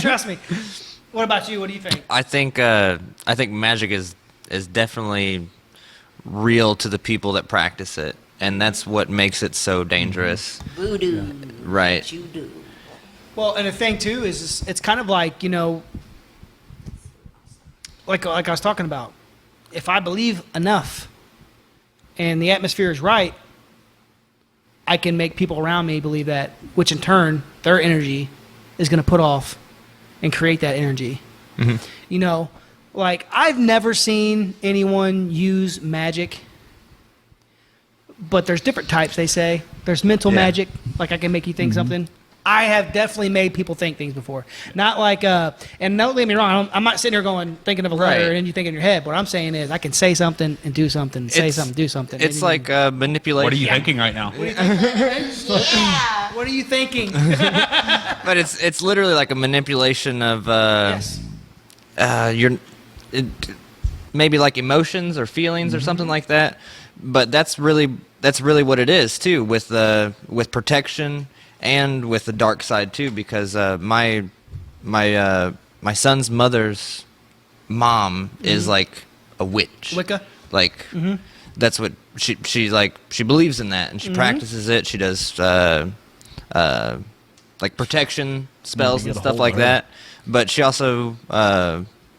Trust me. What about you? What do you think? I think magic is definitely real to the people that practice it, and that's what makes it so dangerous. Voodoo. Right. Judo. Well, and the thing too is it's kind of like like I was talking about. If I believe enough, and the atmosphere is right, I can make people around me believe that, which in turn, their energy is going to put off and create that energy. Like I've never seen anyone use magic, but there's different types, they say. There's mental magic, like I can make you think something. I have definitely made people think things before. Not like, and don't get me wrong, I'm not sitting here thinking of a letter Right. and you think in your head. What I'm saying is I can say something and do something, say something, do something. It's like manipulation. What are you thinking right now? What are you thinking? But it's literally like a manipulation of Yes. maybe like emotions or feelings or something like that. But that's really what it is too, with protection and with the dark side too, because my son's mother's mom is like a witch. Wicca? Like that's what she believes in that, and she practices it. She does like protection spells and stuff like that. But she also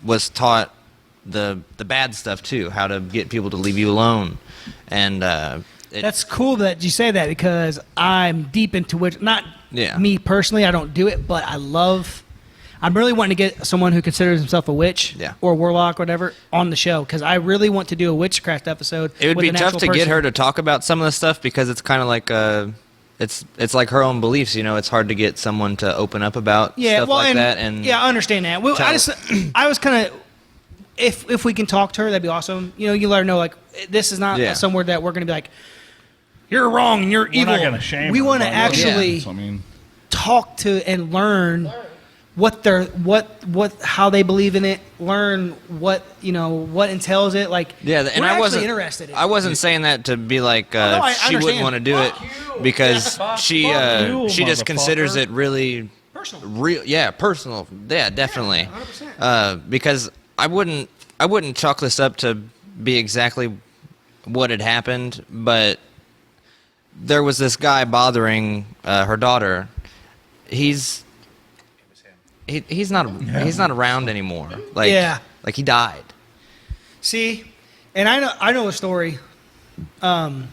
was taught the bad stuff too, how to get people to leave you alone, and That's cool that you say that because I'm deep into witch. Not me personally, I don't do it, but I'm really wanting to get someone who considers himself a witch or warlock or whatever on the show because I really want to do a witchcraft episode. It would with be an tough actual to get person. her to talk about some of the stuff because it's kind of like it's like her own beliefs. It's hard to get someone to open up about stuff like that. And I understand that. Well, I was kind of. If we can talk to her, that'd be awesome. You let her know like this is not somewhere that we're gonna be like, you're wrong and you're evil. We're not gonna shame we her want to about what actually it is. talk to and learn what how they believe in it. Learn what entails it. Like and we're I actually wasn't interested in I it. wasn't saying that to be like no, I she wouldn't understand. want to do it because she you, just considers motherfucker. it really Personal. real. Yeah, personal. Yeah, definitely. 100%. Because I wouldn't chalk this up to be exactly what had happened, but there was this guy bothering her daughter. He's not around anymore. Like Yeah. like he died. See, and I know a story, and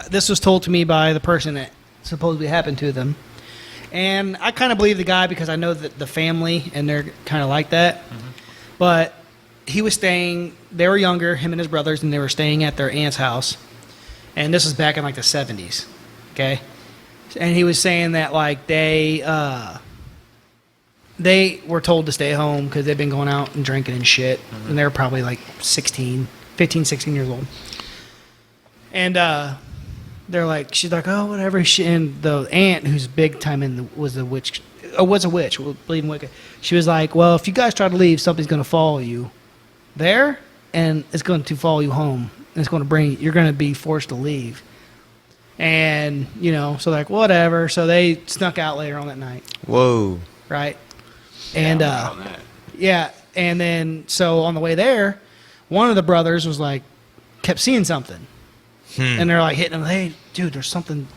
this was told to me by the person that supposedly happened to them, and I kind of believe the guy because I know that the family and they're kind of like that. Mm-hmm. But he was staying. They were younger, him and his brothers, and they were staying at their aunt's house, and this was back in like the 70s. Okay, and he was saying that like they were told to stay home because they'd been going out and drinking and shit. Mm-hmm. And they were probably like 15, 16 years old. And they're like, she's like, oh, whatever. And the aunt, who's big time was a witch, believing Wicca. She was like, well, if you guys try to leave, something's going to follow you there, and it's going to follow you home. And it's going to you're going to be forced to leave. And, so like, whatever. So they snuck out later on that night. Whoa. Right? And and then so on the way there, one of the brothers was like, kept seeing something, and they're like hitting him, hey, dude, there's something. I'm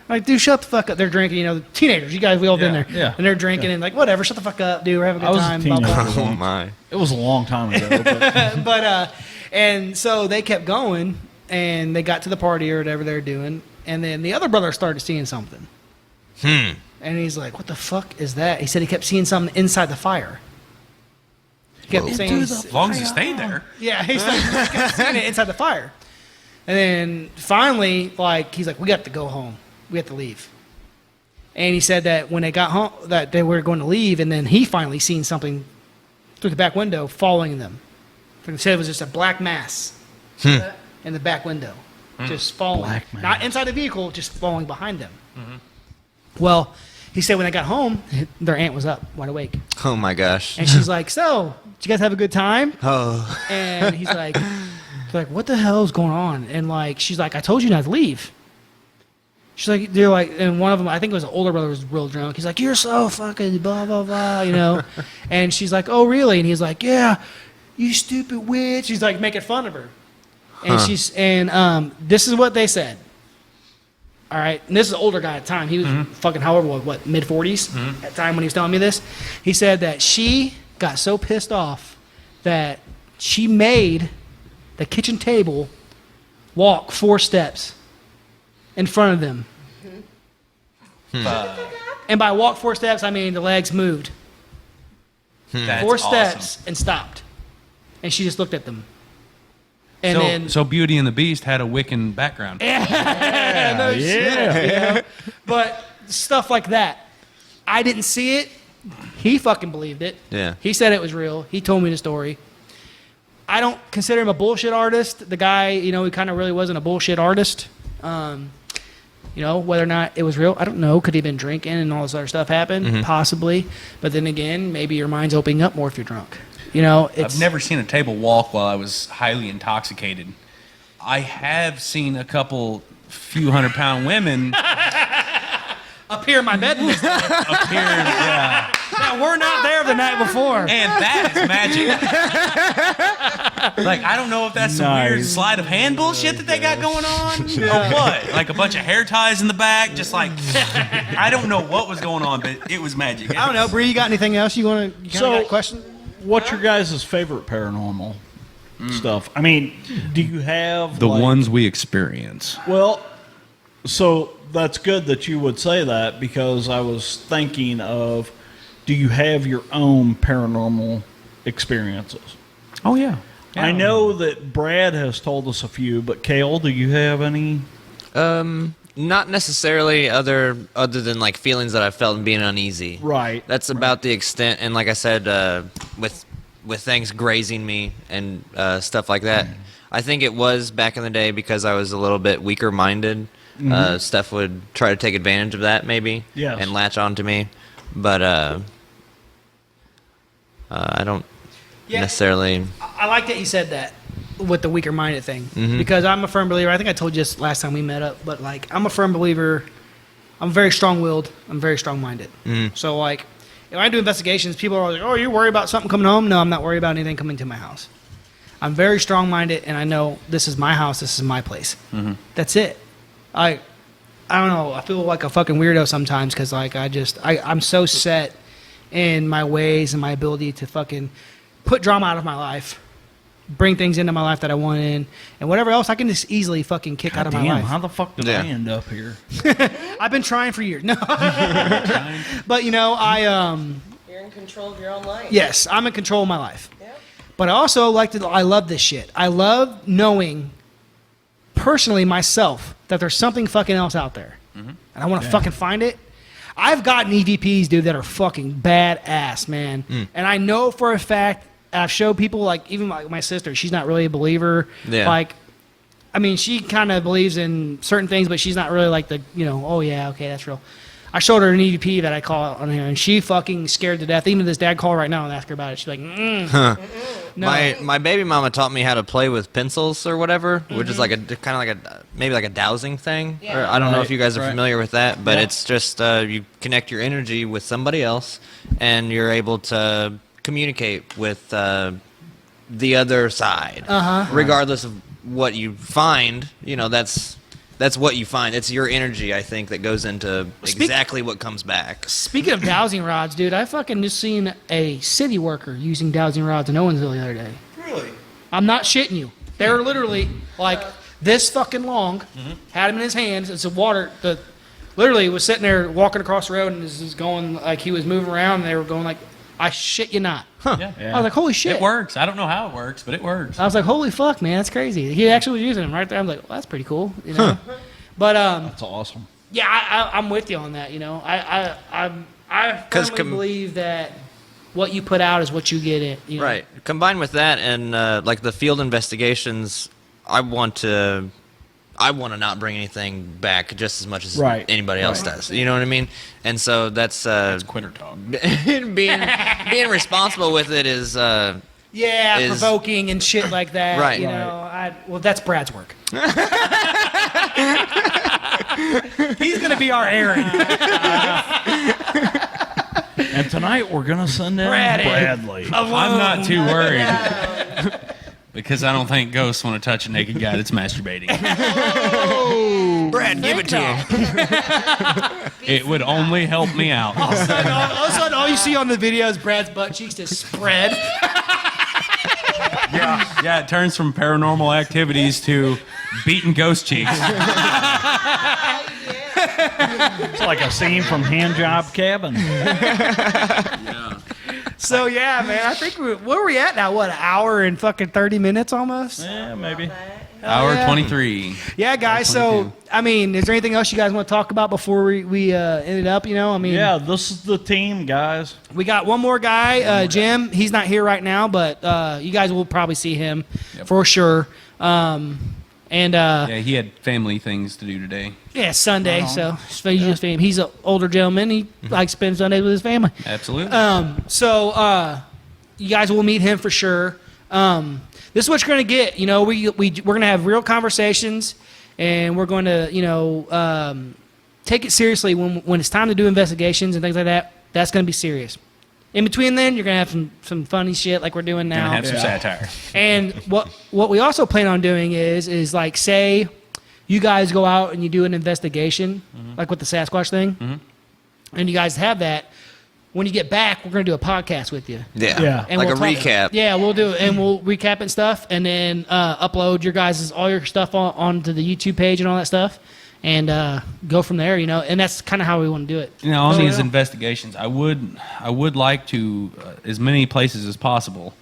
like, dude, shut the fuck up. They're drinking, teenagers. You guys, we all been there, and they're drinking and like, whatever, shut the fuck up, dude. We're having a good time. Blah, blah, blah. Oh my. It was a long time ago. But But and so they kept going, and they got to the party or whatever they're doing, and then the other brother started seeing something. And he's like, what the fuck is that? He said he kept seeing something inside the fire. He kept saying, As long as he stayed there. yeah, he kept seeing it inside the fire. And then finally, like, he's like, we got to go home. We have to leave. And he said that when they got home, that they were going to leave, and then he finally seen something through the back window following them. He said it was just a black mass in the back window, just following. Black mass. Not inside the vehicle, just following behind them. Well, he said when they got home, their aunt was up, wide awake. Oh my gosh. And she's like, so, did you guys have a good time? Oh. And he's like, what the hell is going on? And like, she's like, I told you not to leave. She's like, they're like, and one of them, I think it was an older brother, was real drunk. He's like, you're so fucking blah, blah, blah, And she's like, oh, really? And he's like, yeah, you stupid witch. She's like making fun of her. And this is what they said. All right, and this is an older guy at the time. He was fucking however what mid-40s at the time when he was telling me this. He said that she got so pissed off that she made the kitchen table walk 4 steps in front of them. And by walk 4 steps, I mean the legs moved. That's 4 awesome. steps and stopped. And she just looked at them. And So Beauty and the Beast had a Wiccan background. no shit, But stuff like that, I didn't see it. He fucking believed it. Yeah. He said it was real. He told me the story. I don't consider him a bullshit artist. The guy, he kind of really wasn't a bullshit artist. Whether or not it was real, I don't know. Could he have been drinking and all this other stuff happened? Possibly. But then again, maybe your mind's opening up more if you're drunk. I've never seen a table walk while I was highly intoxicated. I have seen a few 100-pound women appear in my bed. appear. Yeah. Now, we're not there the night before. And that is magic. Like, I don't know if that's some weird sleight of hand bullshit that they got going on or what. Like a bunch of hair ties in the back, just like, I don't know what was going on, but it was magic. I don't know, Bree, you got anything else you want to got a question? what's your guys' favorite paranormal stuff? I mean, do you have The ones we experience. Well, so that's good that you would say that, because I was thinking of, do you have your own paranormal experiences? Oh, yeah. I know that Brad has told us a few, but Cale, do you have any? Not necessarily other than like feelings that I felt and being uneasy. Right. That's about the extent. And like I said, with things grazing me and stuff like that, I think it was back in the day because I was a little bit weaker minded. Steph would try to take advantage of that maybe, and latch on to me. But I don't necessarily. I like that you said that with the weaker minded thing, because I'm a firm believer. I think I told you this last time we met up, but like I'm a firm believer. I'm very strong willed. I'm very strong minded. So like if I do investigations, people are always like, "Oh, you're worried about something coming home?" No, I'm not worried about anything coming to my house. I'm very strong minded, and I know this is my house. This is my place. That's it. I don't know. I feel like a fucking weirdo sometimes because like I'm so set in my ways and my ability to fucking put drama out of my life, bring things into my life that I want in, and whatever else I can just easily fucking kick out of my life. How the fuck did I end up here? I've been trying for years. No, but you know You're in control of your own life. yes, I'm in control of my life. Yep. But I also I love this shit. I love knowing personally myself that there's something fucking else out there, and I want to fucking find it. I've gotten EVPs, dude, that are fucking badass, man. And I know for a fact, I've showed people, like, even my sister, she's not really a believer. Yeah. Like, I mean, she kind of believes in certain things, but she's not really like the, you know, oh, yeah, okay, that's real. I showed her an EVP that I call on here, and she fucking scared to death. Even to this dad, call her right now and ask her about it. She's like, no. My baby mama taught me how to play with pencils or whatever, which is like a kind of like a maybe like a dowsing thing. Yeah. Or I don't know if you guys are Right. familiar with that, but it's just you connect your energy with somebody else, and you're able to communicate with the other side, regardless of what you find. You know, that's what you find. It's your energy, I think, that goes into exactly what comes back. Speaking of dowsing rods, dude, I fucking just seen a city worker using dowsing rods in Owensville the other day. Really? I'm not shitting you. They were literally like this fucking long, had him in his hands. It's a water. Literally was sitting there walking across the road and is going like he was moving around. And they were going like, I shit you not. Yeah. I was like, holy shit. It works. I don't know how it works, but it works. I was like, holy fuck, man, that's crazy. He actually was using them right there. I'm like, well, that's pretty cool, you know. But That's awesome. yeah, I'm with you on that. You know, I firmly believe that what you put out is what you get in. You know? Right. Combined with that and like the field investigations, I want to not bring anything back just as much as anybody else does. You know what I mean? And so that's Quitter talk. being responsible with it is provoking and shit like that. Right. You know, well, that's Brad's work. He's gonna be our Aaron. And tonight we're gonna send in Bradley. I'm not too worried. Because I don't think ghosts want to touch a naked guy that's masturbating. Brad, give it to him. It would only help me out. All of a sudden, all you see on the video is Brad's butt cheeks just spread. Yeah, it turns from paranormal activities to beating ghost cheeks. It's like a scene from Handjob Cabin. So yeah, man, I think where are we at now? What, an hour and fucking 30 minutes almost? Yeah, maybe. Hour 23. Yeah, guys. So I mean, is there anything else you guys want to talk about before we end it up? You know, I mean, Yeah, this is the team, guys. we got one more guy, Jim. He's not here right now, but you guys will probably see him for sure. Yeah, he had family things to do today. Yeah, Sunday. So he's an older gentleman. He likes to spend Sundays with his family. Absolutely. So you guys will meet him for sure. This is what you're going to get. You know, we're going to have real conversations, and we're going to take it seriously when it's time to do investigations and things like that. That's going to be serious. In between then, you're going to have some funny shit like we're doing now. Gonna have some satire. And what we also plan on doing is like, say you guys go out and you do an investigation, like with the Sasquatch thing, and you guys have that. When you get back, we're going to do a podcast with you. Yeah. And Like we'll a recap. Yeah, we'll do it, and we'll recap and stuff, and then upload all your stuff onto the YouTube page and all that stuff, and go from there. You know, and that's kind of how we want to do it. You know, on these investigations, I would like to, as many places as possible,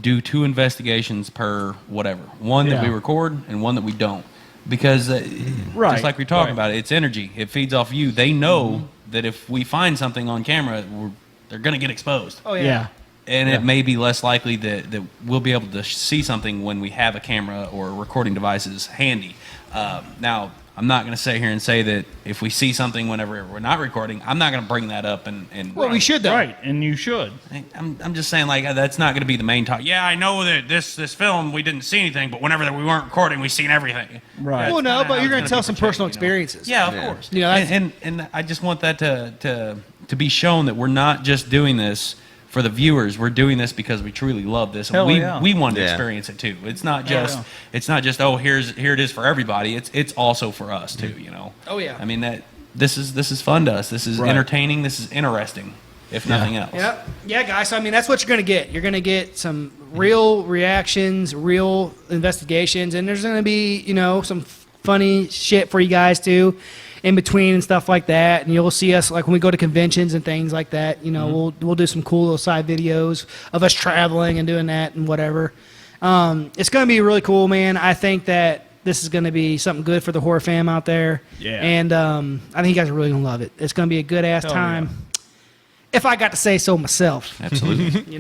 do 2 investigations per whatever. One that we record and one that we don't. Because just like we talk about it, it's energy. It feeds off you. They know that if we find something on camera, they're going to get exposed. Oh yeah. And it may be less likely that we'll be able to see something when we have a camera or recording devices handy. Now, I'm not going to sit here and say that if we see something whenever we're not recording, I'm not going to bring that up. Well, we should though. Right, and you should. I'm just saying, like, that's not going to be the main talk. Yeah, I know that this film, we didn't see anything, but whenever we weren't recording, we seen everything. Right. Well, no, but you're going to tell be some portrayed, personal you know? experiences. Yeah, of course. You know, and I just want that to be shown that we're not just doing this for the viewers, we're doing this because we truly love this. Hell we yeah. we want to Yeah. experience it too. It's not just oh here it is for everybody. It's also for us too. You know. Oh, yeah. I mean this is fun to us. This is Right. entertaining. This is interesting, if nothing else. Yep. Yeah, guys. So, I mean, that's what you're going to get. You're going to get some real reactions, real investigations, and there's going to be, some funny shit for you guys too in between and stuff like that. And you'll see us, like, when we go to conventions and things like that, we'll do some cool little side videos of us traveling and doing that and whatever. It's going to be really cool, man. I think that this is going to be something good for the horror fam out there. Yeah. And I think you guys are really going to love it. It's going to be a good-ass Hell time. If I got to say so myself. Absolutely.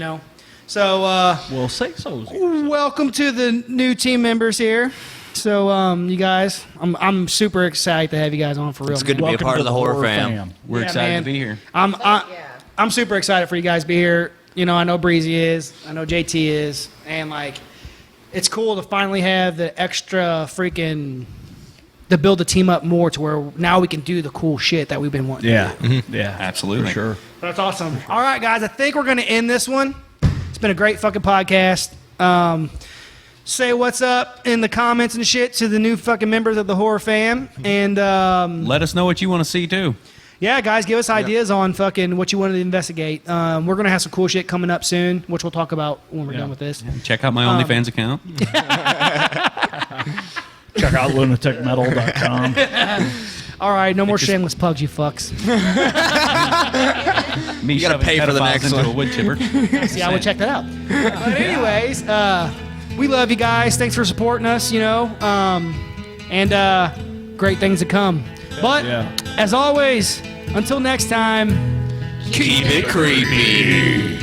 So, Well, say so. welcome to the new team members here. So, you guys, I'm super excited to have you guys on for real. It's good to be a Welcome part to of the horror fam. We're Yeah, excited man. to be here. I'm super excited for you guys to be here. I know Breezy is. I know JT is. And, like, it's cool to finally have the extra freaking... to build the team up more to where now we can do the cool shit that we've been wanting. Yeah. Yeah. Absolutely. For sure. That's awesome. All right, guys, I think we're going to end this one. It's been a great fucking podcast. Say what's up in the comments and shit to the new fucking members of the horror fam. And, Let us know what you want to see too. yeah, guys, give us ideas on fucking what you wanted to investigate. We're going to have some cool shit coming up soon, which we'll talk about when we're done with this. Check out my OnlyFans account. Check out lunaticmetal.com. All right, no more shameless plugs, you fucks. Me You gotta shoving pay for the pedophiles next into one. a wood chipper. See, I would check that out. But anyways, we love you guys. Thanks for supporting us, and great things to come. But Yeah. as always, until next time, Keep it creepy.